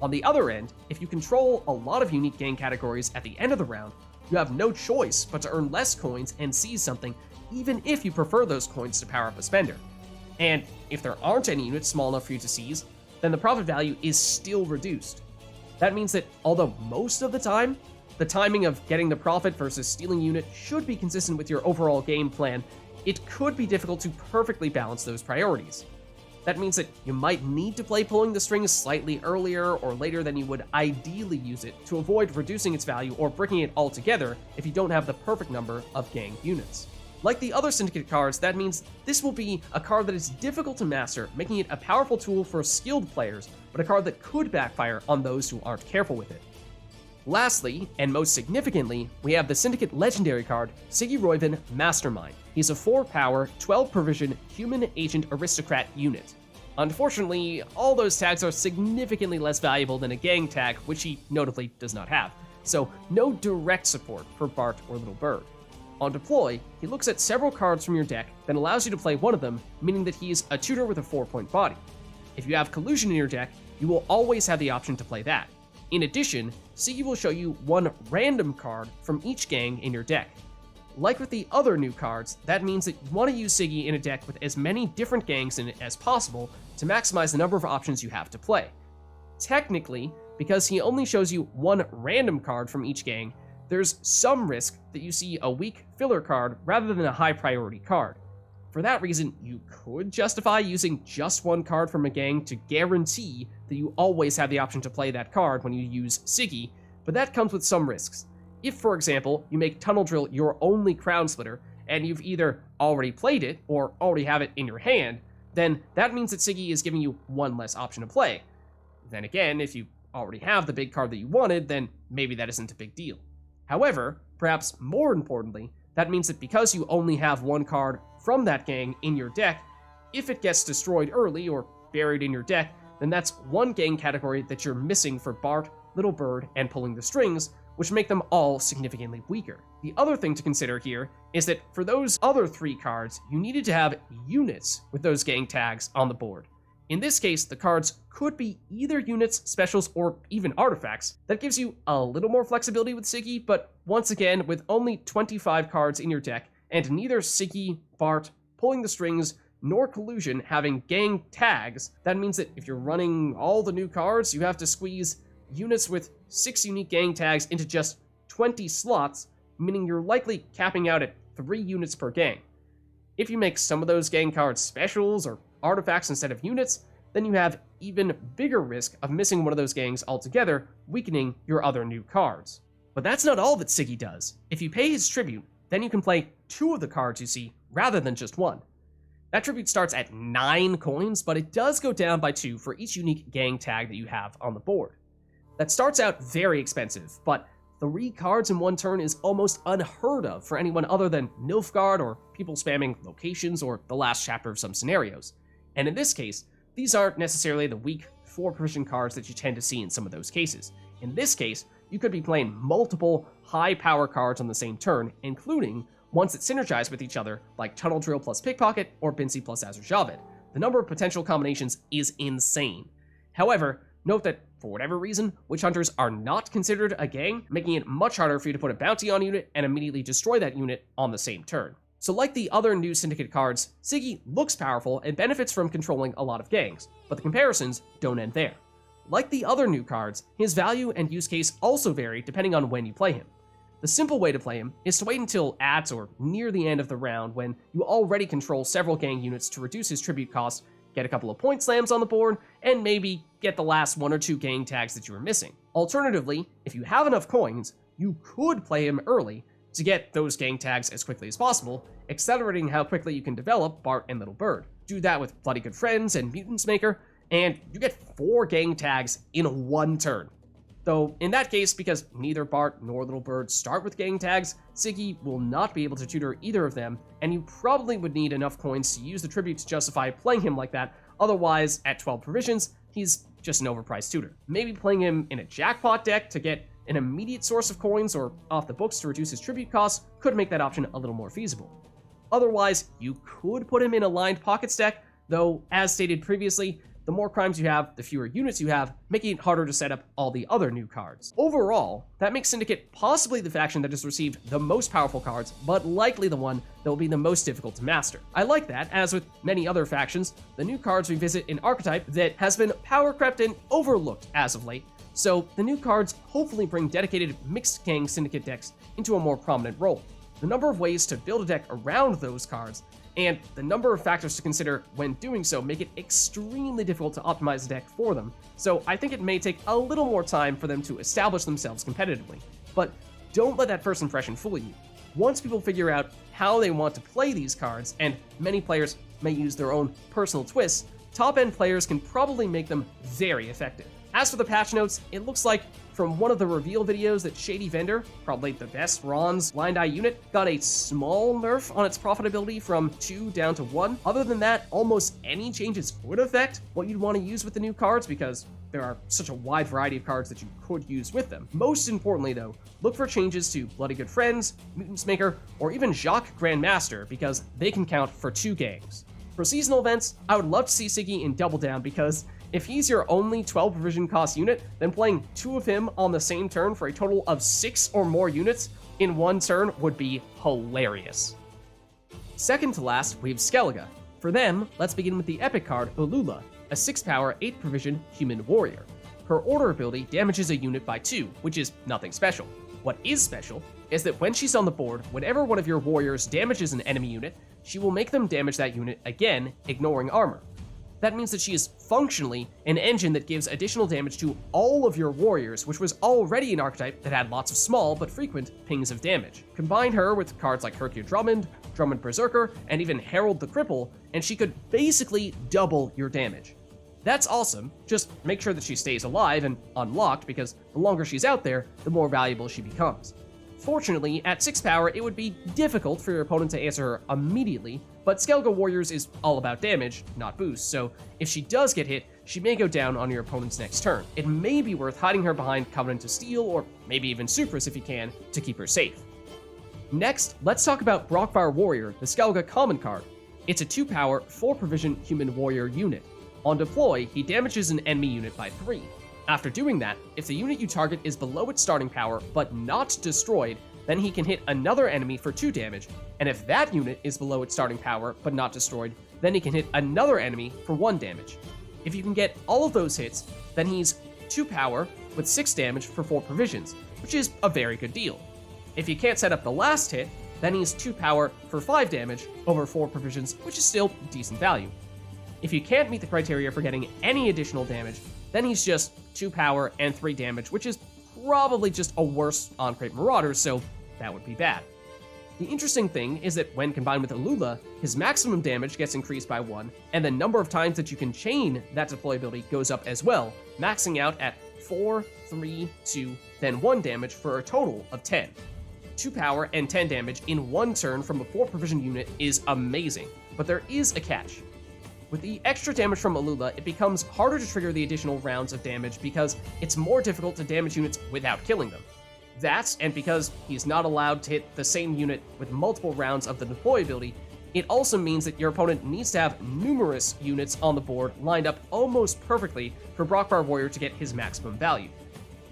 On the other end, if you control a lot of unique gang categories at the end of the round, you have no choice but to earn less coins and seize something, even if you prefer those coins to power up a spender. And if there aren't any units small enough for you to seize, then the profit value is still reduced. That means that although most of the time, the timing of getting the profit versus stealing unit should be consistent with your overall game plan, it could be difficult to perfectly balance those priorities. That means that you might need to play Pulling the Strings slightly earlier or later than you would ideally use it to avoid reducing its value or breaking it altogether if you don't have the perfect number of gang units. Like the other Syndicate cards, that means this will be a card that is difficult to master, making it a powerful tool for skilled players, but a card that could backfire on those who aren't careful with it. Lastly, and most significantly, we have the Syndicate Legendary card, Siggy Roiven Mastermind. He's a 4-power, 12 provision human agent aristocrat unit. Unfortunately, all those tags are significantly less valuable than a gang tag, which he notably does not have, so no direct support for Bart or Little Bird. On deploy, he looks at several cards from your deck, then allows you to play one of them, meaning that he's a tutor with a 4-point body. If you have collusion in your deck, you will always have the option to play that. In addition, Siggy will show you one random card from each gang in your deck. Like with the other new cards, that means that you want to use Siggy in a deck with as many different gangs in it as possible to maximize the number of options you have to play. Technically, because he only shows you one random card from each gang, there's some risk that you see a weak filler card rather than a high priority card. For that reason, you could justify using just one card from a gang to guarantee that you always have the option to play that card when you use Siggy, but that comes with some risks. If, for example, you make Tunnel Drill your only Crown Splitter, and you've either already played it or already have it in your hand, then that means that Siggy is giving you one less option to play. Then again, if you already have the big card that you wanted, then maybe that isn't a big deal. However, perhaps more importantly, that means that because you only have one card from that gang in your deck, if it gets destroyed early or buried in your deck, then that's one gang category that you're missing for Bart, Little Bird, and Pulling the Strings, which make them all significantly weaker. The other thing to consider here is that for those other 3 cards, you needed to have units with those gang tags on the board. In this case, the cards could be either units, specials, or even artifacts. That gives you a little more flexibility with Siggy, but once again, with only 25 cards in your deck, and neither Siggy, Bart, Pulling the Strings, nor Collusion having gang tags, that means that if you're running all the new cards, you have to squeeze units with 6 unique gang tags into just 20 slots, meaning you're likely capping out at 3 units per gang. If you make some of those gang cards specials or artifacts instead of units, then you have even bigger risk of missing one of those gangs altogether, weakening your other new cards. But that's not all that Siggy does. If you pay his tribute, then you can play 2 of the cards you see, rather than just 1. That tribute starts at 9 coins, but it does go down by 2 for each unique gang tag that you have on the board. That starts out very expensive, but 3 cards in one turn is almost unheard of for anyone other than Nilfgaard or people spamming locations or the last chapter of some scenarios. And in this case, these aren't necessarily the weak 4-provision cards that you tend to see in some of those cases. In this case, you could be playing multiple high-power cards on the same turn, including ones that synergize with each other, like Tunnel Drill plus Pickpocket or Bincy plus Azur Javed. The number of potential combinations is insane. However, note that, for whatever reason, Witch Hunters are not considered a gang, making it much harder for you to put a bounty on a unit and immediately destroy that unit on the same turn. So like the other new Syndicate cards, Siggy looks powerful and benefits from controlling a lot of gangs, but the comparisons don't end there. Like the other new cards, his value and use case also vary depending on when you play him. The simple way to play him is to wait until at or near the end of the round when you already control several gang units to reduce his tribute cost, get a couple of point slams on the board, and maybe get the last 1 or 2 gang tags that you were missing. Alternatively, if you have enough coins, you could play him early to get those gang tags as quickly as possible, accelerating how quickly you can develop Bart and Little Bird. Do that with Bloody Good Friends and Mutants Maker, and you get 4 gang tags in 1 turn. Though, in that case, because neither Bart nor Little Bird start with gang tags, Siggy will not be able to tutor either of them, and you probably would need enough coins to use the tribute to justify playing him like that. Otherwise, at 12 provisions, he's just an overpriced tutor. Maybe playing him in a jackpot deck to get an immediate source of coins or off the books to reduce his tribute costs could make that option a little more feasible. Otherwise, you could put him in a lined pockets deck, though, as stated previously, the more crimes you have, the fewer units you have, making it harder to set up all the other new cards. Overall, that makes Syndicate possibly the faction that has received the most powerful cards, but likely the one that will be the most difficult to master. I like that, as with many other factions, the new cards revisit an archetype that has been power crept and overlooked as of late, so the new cards hopefully bring dedicated mixed gang Syndicate decks into a more prominent role. The number of ways to build a deck around those cards and the number of factors to consider when doing so make it extremely difficult to optimize a deck for them, so I think it may take a little more time for them to establish themselves competitively. But don't let that first impression fool you. Once people figure out how they want to play these cards, and many players may use their own personal twists, top-end players can probably make them very effective. As for the patch notes, it looks like from one of the reveal videos that Shady Vendor, probably the best bronze blind eye unit, got a small nerf on its profitability from 2 down to 1. Other than that, almost any changes would affect what you'd want to use with the new cards because there are such a wide variety of cards that you could use with them. Most importantly though, look for changes to Bloody Good Friends, Mutant's Maker, or even Jacques Grandmaster because they can count for 2 gangs. For seasonal events, I would love to see Siggy in Double Down because if he's your only 12 provision cost unit, then playing 2 of him on the same turn for a total of 6 or more units in one turn would be hilarious. Second to last, we have Skelega. For them, let's begin with the epic card Ulula, a 6-power, 8 provision human warrior. Her order ability damages a unit by 2, which is nothing special. What is special is that when she's on the board, whenever one of your warriors damages an enemy unit, she will make them damage that unit again, ignoring armor. That means that she is functionally an engine that gives additional damage to all of your warriors, which was already an archetype that had lots of small but frequent pings of damage. Combine her with cards like Hercule Drummond, Drummond Berserker, and even Herald the Cripple, and she could basically double your damage. That's awesome, just make sure that she stays alive and unlocked because the longer she's out there, the more valuable she becomes. Fortunately, at 6 power, it would be difficult for your opponent to answer her immediately, but Skelga Warriors is all about damage, not boost, so if she does get hit, she may go down on your opponent's next turn. It may be worth hiding her behind Covenant of Steel, or maybe even Supras if you can, to keep her safe. Next, let's talk about Brockfire Warrior, the Skalga common card. It's a 2-power, 4-provision human warrior unit. On deploy, he damages an enemy unit by 3. After doing that, if the unit you target is below its starting power but not destroyed, then he can hit another enemy for 2 damage, and if that unit is below its starting power but not destroyed, then he can hit another enemy for 1 damage. If you can get all of those hits, then he's 2 power with 6 damage for 4 provisions, which is a very good deal. If you can't set up the last hit, then he's 2 power for 5 damage over 4 provisions, which is still decent value. If you can't meet the criteria for getting any additional damage, then he's just 2 power and 3 damage, which is probably just a worse on-crate Marauder, so that would be bad. The interesting thing is that when combined with Ulula, his maximum damage gets increased by 1, and the number of times that you can chain that deployability goes up as well, maxing out at 4, 3, 2, then 1 damage for a total of 10. 2 power and 10 damage in 1 turn from a 4-provision unit is amazing, but there is a catch. With the extra damage from Ulula, it becomes harder to trigger the additional rounds of damage because it's more difficult to damage units without killing them. That, and because he's not allowed to hit the same unit with multiple rounds of the deployability, it also means that your opponent needs to have numerous units on the board lined up almost perfectly for Brockfire Warrior to get his maximum value.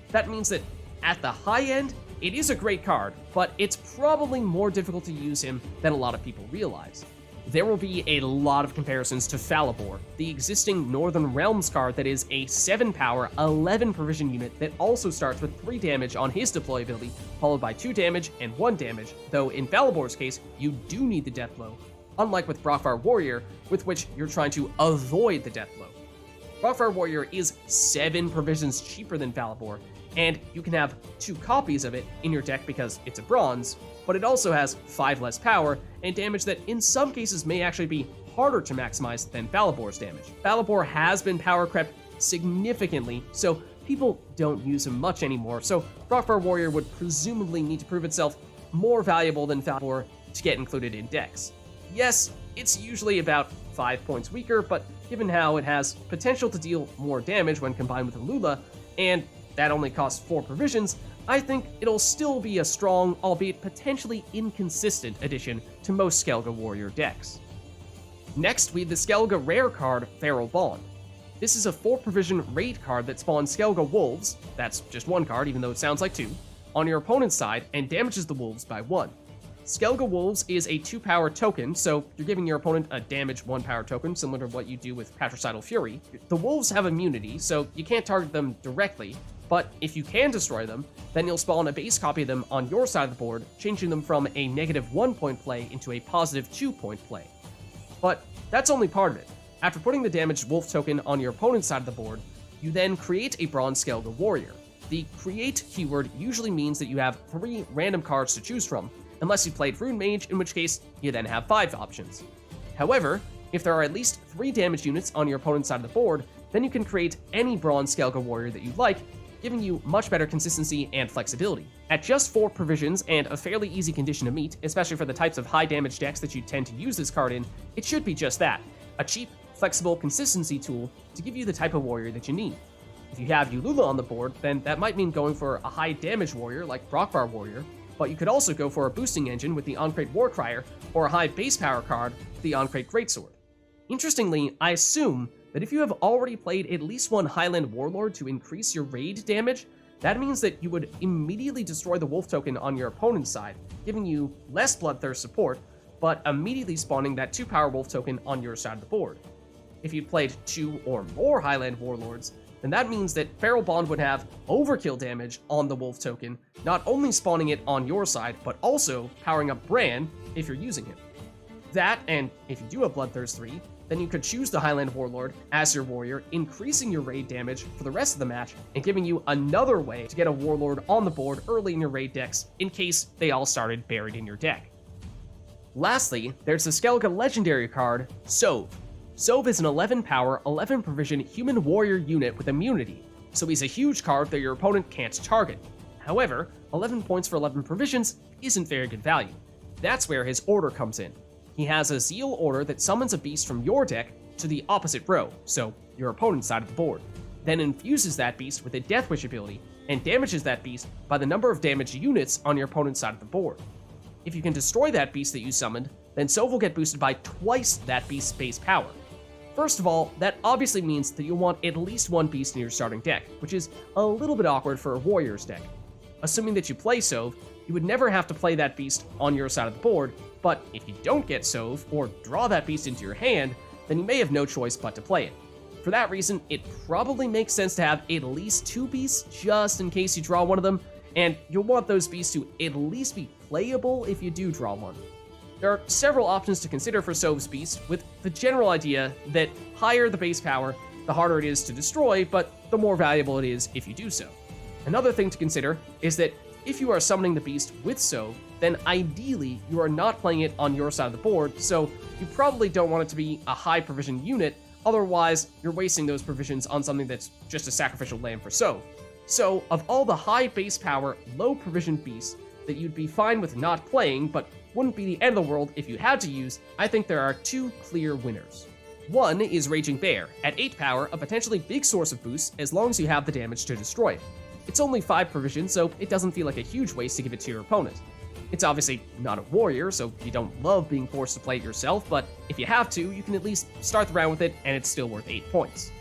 That means that at the high end, it is a great card, but it's probably more difficult to use him than a lot of people realize. There will be a lot of comparisons to Falibor, the existing Northern Realms card that is a 7-power, 11-provision unit that also starts with 3 damage on his deployability, followed by 2 damage and 1 damage, though in Falibor's case, you do need the death blow, unlike with Brockfire Warrior, with which you're trying to avoid the death blow. Brockfire Warrior is 7 provisions cheaper than Falibor, and you can have 2 copies of it in your deck because it's a bronze, but it also has 5 less power and damage that in some cases may actually be harder to maximize than Falibor's damage. Falibor has been power crept significantly, so people don't use him much anymore, so Brockfire Warrior would presumably need to prove itself more valuable than Falibor to get included in decks. Yes, it's usually about 5 points weaker, but given how it has potential to deal more damage when combined with Ulula, and that only costs 4 provisions, I think it'll still be a strong, albeit potentially inconsistent addition to most Skelga Warrior decks. Next, we have the Skelga rare card, Feral Bond. This is a 4-provision raid card that spawns Skelga Wolves, that's just 1 card even though it sounds like 2, on your opponent's side and damages the wolves by 1. Skelga Wolves is a 2-power token, so you're giving your opponent a damage 1-power token, similar to what you do with Patricidal Fury. The wolves have immunity, so you can't target them directly, but if you can destroy them, then you'll spawn a base copy of them on your side of the board, changing them from a -1 point play into a +2 point play. But that's only part of it. After putting the damaged wolf token on your opponent's side of the board, you then create a bronze Skelga Warrior. The create keyword usually means that you have 3 random cards to choose from, unless you played Rune Mage, in which case you then have 5 options. However, if there are at least 3 damage units on your opponent's side of the board, then you can create any bronze Skalga warrior that you like, giving you much better consistency and flexibility. At just 4 provisions and a fairly easy condition to meet, especially for the types of high damage decks that you tend to use this card in, it should be just that, a cheap, flexible consistency tool to give you the type of warrior that you need. If you have Ulula on the board, then that might mean going for a high damage warrior like Brockfire warrior, but you could also go for a boosting engine with the On-Crate Warcrier, or a high base power card with the On-Crate Greatsword. Interestingly, I assume that if you have already played at least one Highland Warlord to increase your raid damage, that means that you would immediately destroy the wolf token on your opponent's side, giving you less Bloodthirst support, but immediately spawning that 2-power wolf token on your side of the board. If you played 2 or more Highland Warlords, then that means that Feral Bond would have overkill damage on the wolf token, not only spawning it on your side, but also powering up Bran if you're using him. That, and if you do have Bloodthirst 3, then you could choose the Highland Warlord as your warrior, increasing your raid damage for the rest of the match, and giving you another way to get a Warlord on the board early in your raid decks, in case they all started buried in your deck. Lastly, there's the Skellige legendary card, Sov. Sov is an 11-power, 11-provision human warrior unit with immunity, so he's a huge card that your opponent can't target. However, 11 points for 11 provisions isn't very good value. That's where his order comes in. He has a Zeal order that summons a beast from your deck to the opposite row, so your opponent's side of the board, then infuses that beast with a Death Wish ability, and damages that beast by the number of damaged units on your opponent's side of the board. If you can destroy that beast that you summoned, then Sov will get boosted by twice that beast's base power. First of all, that obviously means that you'll want at least one beast in your starting deck, which is a little bit awkward for a warrior's deck. Assuming that you play Sov, you would never have to play that beast on your side of the board, but if you don't get Sov, or draw that beast into your hand, then you may have no choice but to play it. For that reason, it probably makes sense to have at least 2 beasts just in case you draw one of them, and you'll want those beasts to at least be playable if you do draw one. There are several options to consider for Sov's beast, with the general idea that higher the base power, the harder it is to destroy, but the more valuable it is if you do so. Another thing to consider is that if you are summoning the beast with Sov, then ideally you are not playing it on your side of the board, so you probably don't want it to be a high provision unit, otherwise you're wasting those provisions on something that's just a sacrificial lamb for Sov. So, of all the high base power, low provision beasts that you'd be fine with not playing, but wouldn't be the end of the world if you had to use, I think there are 2 clear winners. One is Raging Bear, at 8 power, a potentially big source of boosts as long as you have the damage to destroy it. It's only 5 provisions, so it doesn't feel like a huge waste to give it to your opponent. It's obviously not a warrior, so you don't love being forced to play it yourself, but if you have to, you can at least start the round with it, and it's still worth 8 points.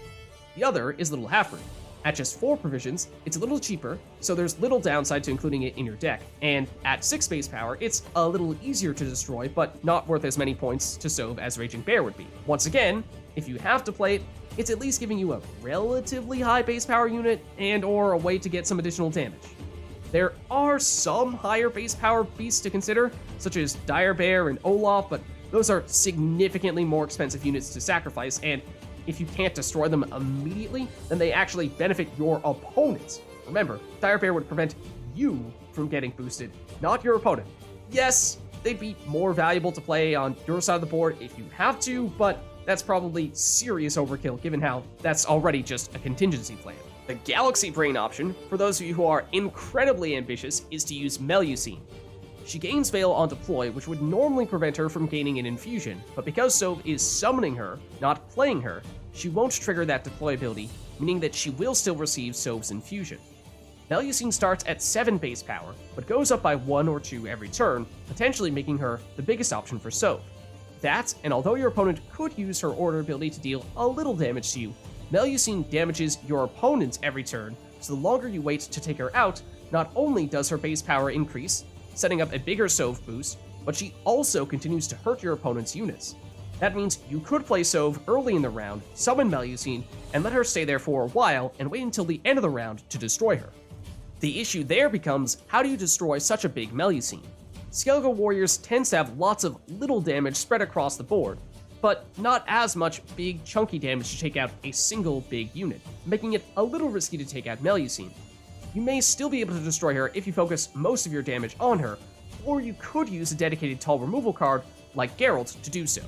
The other is Little Halfling. At just 4 provisions, it's a little cheaper, so there's little downside to including it in your deck, and at 6 base power, it's a little easier to destroy, but not worth as many points to Sov as Raging Bear would be. Once again, if you have to play it, it's at least giving you a relatively high base power unit and or a way to get some additional damage. There are some higher base power beasts to consider, such as Dire Bear and Olaf, but those are significantly more expensive units to sacrifice, and if you can't destroy them immediately, then they actually benefit your opponents. Remember, Dire Bear would prevent you from getting boosted, not your opponent. Yes, they'd be more valuable to play on your side of the board if you have to, but that's probably serious overkill given how that's already just a contingency plan. The Galaxy Brain option, for those of you who are incredibly ambitious, is to use Melusine. She gains Veil on deploy, which would normally prevent her from gaining an infusion, but because Sov is summoning her, not playing her, she won't trigger that deploy ability, meaning that she will still receive Sov's infusion. Melusine starts at 7 base power, but goes up by 1 or 2 every turn, potentially making her the biggest option for Sov. That, and although your opponent could use her order ability to deal a little damage to you, Melusine damages your opponent every turn, so the longer you wait to take her out, not only does her base power increase, setting up a bigger Sov boost, but she also continues to hurt your opponent's units. That means you could play Sov early in the round, summon Melusine, and let her stay there for a while, and wait until the end of the round to destroy her. The issue there becomes, how do you destroy such a big Melusine? Skelega warriors tends to have lots of little damage spread across the board, but not as much big chunky damage to take out a single big unit, making it a little risky to take out Melusine. You may still be able to destroy her if you focus most of your damage on her, or you could use a dedicated tall removal card like Geralt to do so.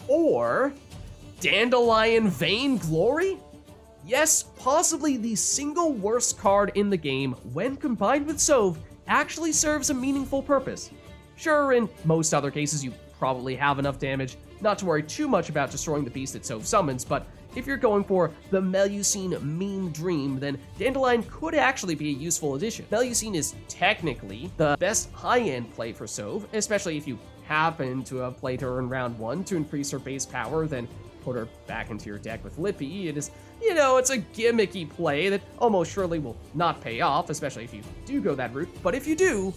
Or Dandelion Vainglory? yes, possibly the single worst card in the game when combined with Sov actually serves a meaningful purpose. Sure, in most other cases you probably have enough damage not to worry too much about destroying the beast that Sov summons, but if you're going for the Melusine Mean Dream, then Dandelion could actually be a useful addition. Melusine is technically the best high-end play for Sov, especially if you happen to have played her in round 1 to increase her base power, then put her back into your deck with Lippy. It is, it's a gimmicky play that almost surely will not pay off, especially if you do go that route, but if you do,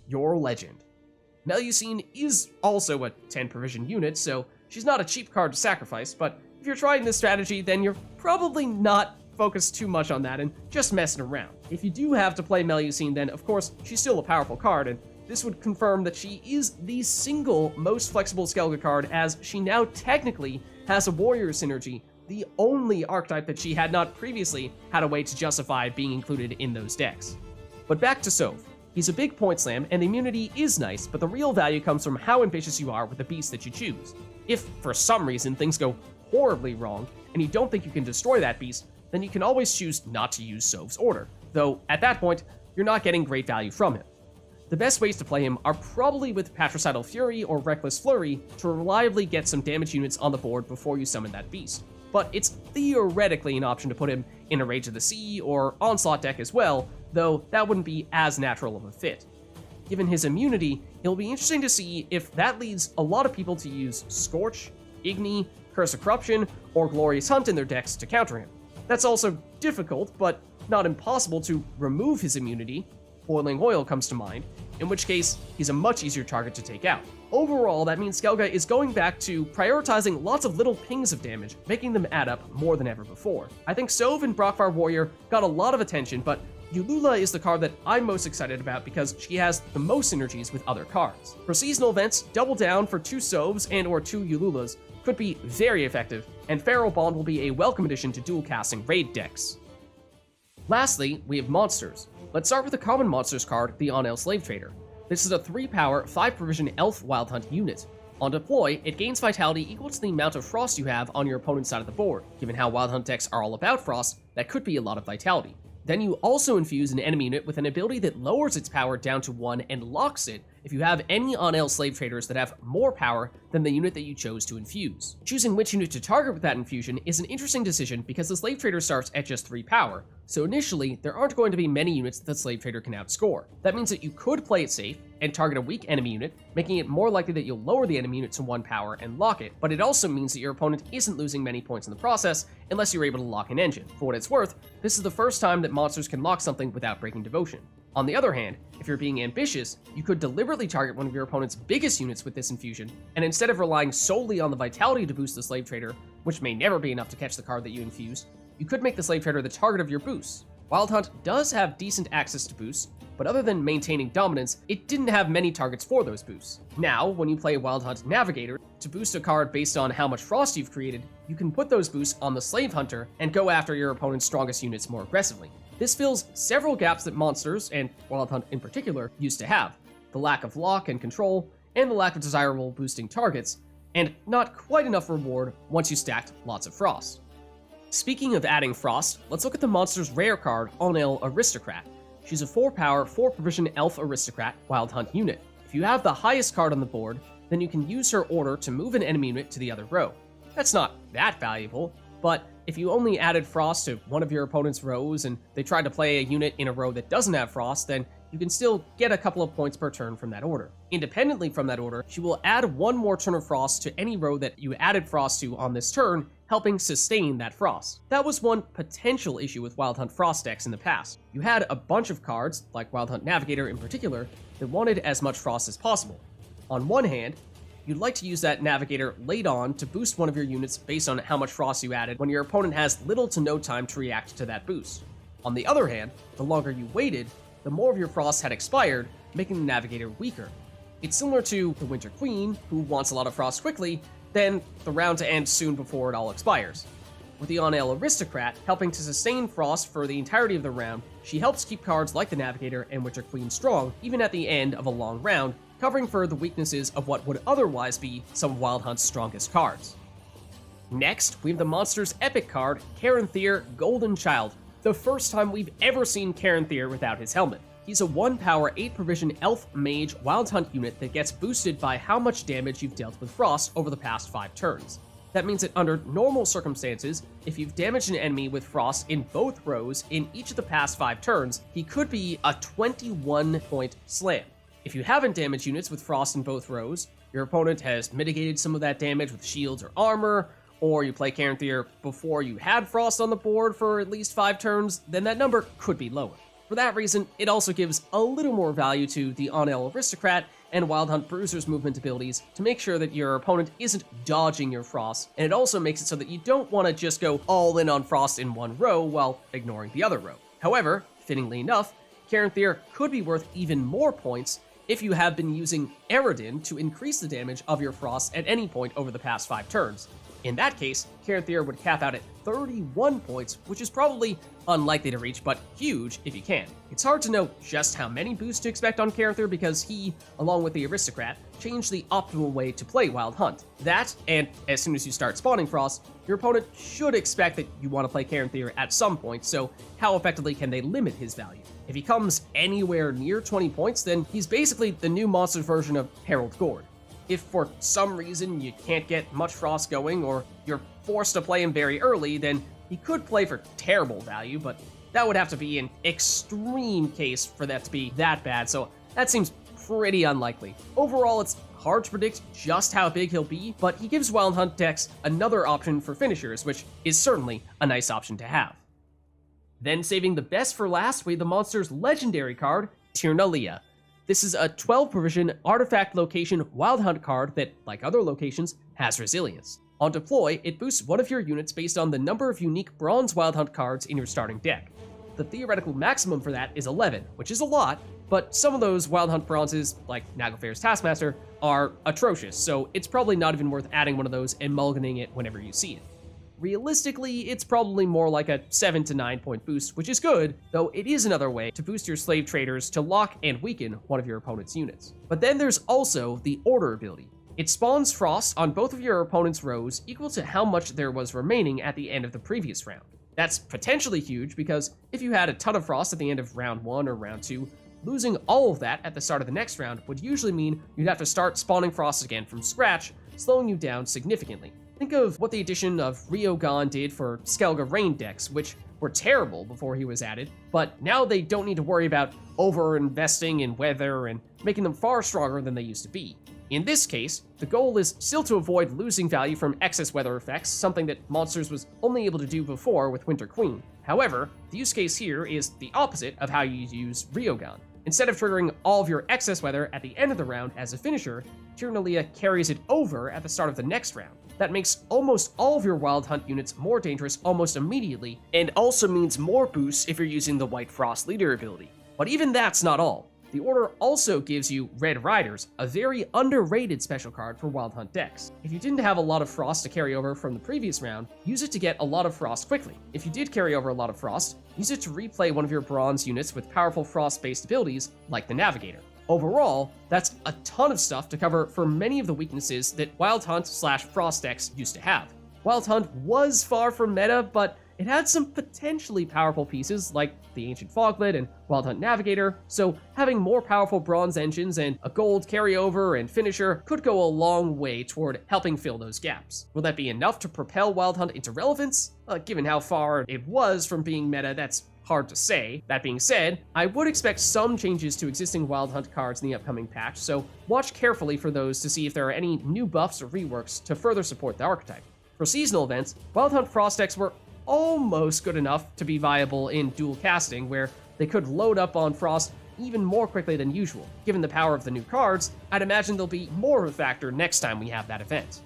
you're a legend. Melusine is also a 10 provision unit, so she's not a cheap card to sacrifice, but if you're trying this strategy, then you're probably not focused too much on that and just messing around. If you do have to play Melusine, then of course she's still a powerful card, and this would confirm that she is the single most flexible Skelga card, as she now technically has a warrior synergy, the only archetype that she had not previously had a way to justify being included in those decks. But back to Sov. He's a big point slam, and the immunity is nice, but the real value comes from how ambitious you are with the beast that you choose. If, for some reason, things go horribly wrong, and you don't think you can destroy that beast, then you can always choose not to use Sov's order, though at that point, you're not getting great value from him. The best ways to play him are probably with Patricidal Fury or Reckless Flurry to reliably get some damage units on the board before you summon that beast, but it's theoretically an option to put him in a Rage of the Sea or Onslaught deck as well, though that wouldn't be as natural of a fit. Given his immunity, it'll be interesting to see if that leads a lot of people to use Scorch, Igni, Curse of Corruption, or Glorious Hunt in their decks to counter him. That's also difficult, but not impossible to remove his immunity. Boiling Oil comes to mind, in which case he's a much easier target to take out. Overall, that means Skelga is going back to prioritizing lots of little pings of damage, making them add up more than ever before. I think Sov and Brockfire Warrior got a lot of attention, but Ulula is the card that I'm most excited about because she has the most synergies with other cards. For seasonal events, double down for 2 Sovs and or 2 Ululas could be very effective, and Pharaoh Bond will be a welcome addition to dual casting raid decks. Lastly, we have monsters. Let's start with the common monsters card, the Onel Slave Trader. This is a 3-power, 5-provision elf wild hunt unit. On deploy, it gains vitality equal to the amount of frost you have on your opponent's side of the board. Given how wild hunt decks are all about frost, that could be a lot of vitality. Then you also infuse an enemy unit with an ability that lowers its power down to 1 and locks it if you have any Onel Slave Traders that have more power than the unit that you chose to infuse. Choosing which unit to target with that infusion is an interesting decision because the Slave Trader starts at just 3 power, so initially there aren't going to be many units that the Slave Trader can outscore. That means that you could play it safe and target a weak enemy unit, making it more likely that you'll lower the enemy unit to 1 power and lock it, but it also means that your opponent isn't losing many points in the process unless you're able to lock an engine. For what it's worth, this is the first time that monsters can lock something without breaking devotion. On the other hand, if you're being ambitious, you could deliberately target one of your opponent's biggest units with this infusion, and instead of relying solely on the vitality to boost the Slave Trader, which may never be enough to catch the card that you infuse, you could make the Slave Trader the target of your boosts. Wild Hunt does have decent access to boosts, but other than maintaining dominance, it didn't have many targets for those boosts. Now, when you play Wild Hunt Navigator, to boost a card based on how much frost you've created, you can put those boosts on the Slave Hunter and go after your opponent's strongest units more aggressively. This fills several gaps that monsters, and Wild Hunt in particular, used to have. The lack of lock and control, and the lack of desirable boosting targets, and not quite enough reward once you stacked lots of frost. Speaking of adding frost, let's look at the monster's rare card, Onel Aristocrat. She's a 4-power, 4-provision elf aristocrat Wild Hunt unit. If you have the highest card on the board, then you can use her order to move an enemy unit to the other row. That's not that valuable, but if you only added frost to one of your opponent's rows and they tried to play a unit in a row that doesn't have frost, then you can still get a couple of points per turn from that order. Independently from that order, she will add 1 more turn of frost to any row that you added frost to on this turn, helping sustain that frost. That was one potential issue with Wild Hunt Frost decks in the past. You had a bunch of cards, like Wild Hunt Navigator in particular, that wanted as much frost as possible. On one hand, you'd like to use that Navigator late on to boost one of your units based on how much frost you added when your opponent has little to no time to react to that boost. On the other hand, the longer you waited, the more of your frost had expired, making the Navigator weaker. It's similar to the Winter Queen, who wants a lot of frost quickly, then the round to end soon before it all expires. With the Onel Aristocrat helping to sustain frost for the entirety of the round, she helps keep cards like the Navigator and Winter Queen strong even at the end of a long round, covering for the weaknesses of what would otherwise be some of Wild Hunt's strongest cards. Next, we have the monster's epic card, Thier, Golden Child, the first time we've ever seen Thier without his helmet. He's a 1-power, 8-provision elf mage wild hunt unit that gets boosted by how much damage you've dealt with Frost over the past 5 turns. That means that under normal circumstances, if you've damaged an enemy with Frost in both rows in each of the past 5 turns, he could be a 21-point slam. If you haven't damaged units with Frost in both rows, your opponent has mitigated some of that damage with shields or armor, or you play Thier before you had Frost on the board for at least 5 turns, then that number could be lower. For that reason, it also gives a little more value to the Untitled Aristocrat and Wild Hunt Bruiser's movement abilities to make sure that your opponent isn't dodging your Frost, and it also makes it so that you don't want to just go all in on Frost in one row while ignoring the other row. However, fittingly enough, Thier could be worth even more points if you have been using Eredin to increase the damage of your Frost at any point over the past 5 turns. In that case, Thier would cap out at 31 points, which is probably unlikely to reach, but huge if you can. It's hard to know just how many boosts to expect on Thier because he, along with the Aristocrat, changed the optimal way to play Wild Hunt. That, and as soon as you start spawning Frost, your opponent should expect that you want to play Thier at some point, so how effectively can they limit his value? If he comes anywhere near 20 points, then he's basically the new monster version of Harold Gord. If for some reason you can't get much Frost going, or you're forced to play him very early, then he could play for terrible value, but that would have to be an extreme case for that to be that bad, so that seems pretty unlikely. Overall, it's hard to predict just how big he'll be, but he gives Wild Hunt decks another option for finishers, which is certainly a nice option to have. Then saving the best for last, we have the monster's legendary card, Thier. This is a 12-provision artifact location Wild Hunt card that, like other locations, has resilience. On deploy, it boosts one of your units based on the number of unique bronze Wild Hunt cards in your starting deck. The theoretical maximum for that is 11, which is a lot, but some of those Wild Hunt bronzes, like Naglfar's Taskmaster, are atrocious, so it's probably not even worth adding one of those and mulliganing it whenever you see it. Realistically, it's probably more like a 7 to 9 point boost, which is good, though it is another way to boost your slave traders to lock and weaken one of your opponent's units. But then there's also the Order ability. It spawns Frost on both of your opponent's rows equal to how much there was remaining at the end of the previous round. That's potentially huge because if you had a ton of Frost at the end of round 1 or round 2, losing all of that at the start of the next round would usually mean you'd have to start spawning Frost again from scratch, slowing you down significantly. Think of what the addition of Ryogon did for Skelga rain decks, which were terrible before he was added, but now they don't need to worry about over-investing in weather and making them far stronger than they used to be. In this case, the goal is still to avoid losing value from excess weather effects, something that Monsters was only able to do before with Winter Queen. However, the use case here is the opposite of how you use Ryogon. Instead of triggering all of your excess weather at the end of the round as a finisher, Thier carries it over at the start of the next round. That makes almost all of your Wild Hunt units more dangerous almost immediately, and also means more boosts if you're using the White Frost Leader ability. But even that's not all. The Order also gives you Red Riders, a very underrated special card for Wild Hunt decks. If you didn't have a lot of Frost to carry over from the previous round, use it to get a lot of Frost quickly. If you did carry over a lot of Frost, use it to replay one of your Bronze units with powerful Frost-based abilities, like the Navigator. Overall, that's a ton of stuff to cover for many of the weaknesses that Wild Hunt/Frost decks used to have. Wild Hunt was far from meta, but it had some potentially powerful pieces like the Ancient Foglet and Wild Hunt Navigator, so having more powerful bronze engines and a gold carryover and finisher could go a long way toward helping fill those gaps. Will that be enough to propel Wild Hunt into relevance? Given how far it was from being meta, that's hard to say. That being said, I would expect some changes to existing Wild Hunt cards in the upcoming patch, so watch carefully for those to see if there are any new buffs or reworks to further support the archetype. For seasonal events, Wild Hunt Frost decks were almost good enough to be viable in dual casting, where they could load up on Frost even more quickly than usual. Given the power of the new cards, I'd imagine they'll be more of a factor next time we have that event.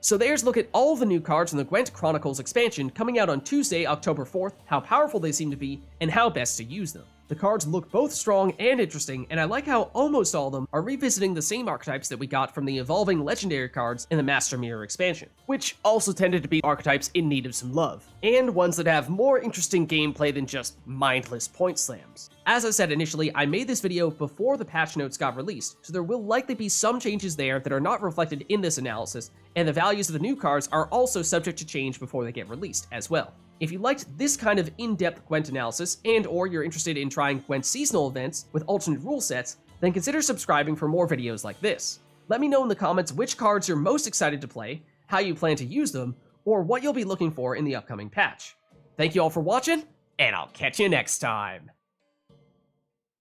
So there's a look at all of the new cards in the Gwent Chronicles expansion coming out on Tuesday, October 4th, how powerful they seem to be, and how best to use them. The cards look both strong and interesting, and I like how almost all of them are revisiting the same archetypes that we got from the evolving legendary cards in the Master Mirror expansion, which also tended to be archetypes in need of some love, and ones that have more interesting gameplay than just mindless point slams. As I said initially, I made this video before the patch notes got released, so there will likely be some changes there that are not reflected in this analysis, and the values of the new cards are also subject to change before they get released as well. If you liked this kind of in-depth Gwent analysis, and/or you're interested in trying Gwent seasonal events with alternate rule sets, then consider subscribing for more videos like this. Let me know in the comments which cards you're most excited to play, how you plan to use them, or what you'll be looking for in the upcoming patch. Thank you all for watching, and I'll catch you next time!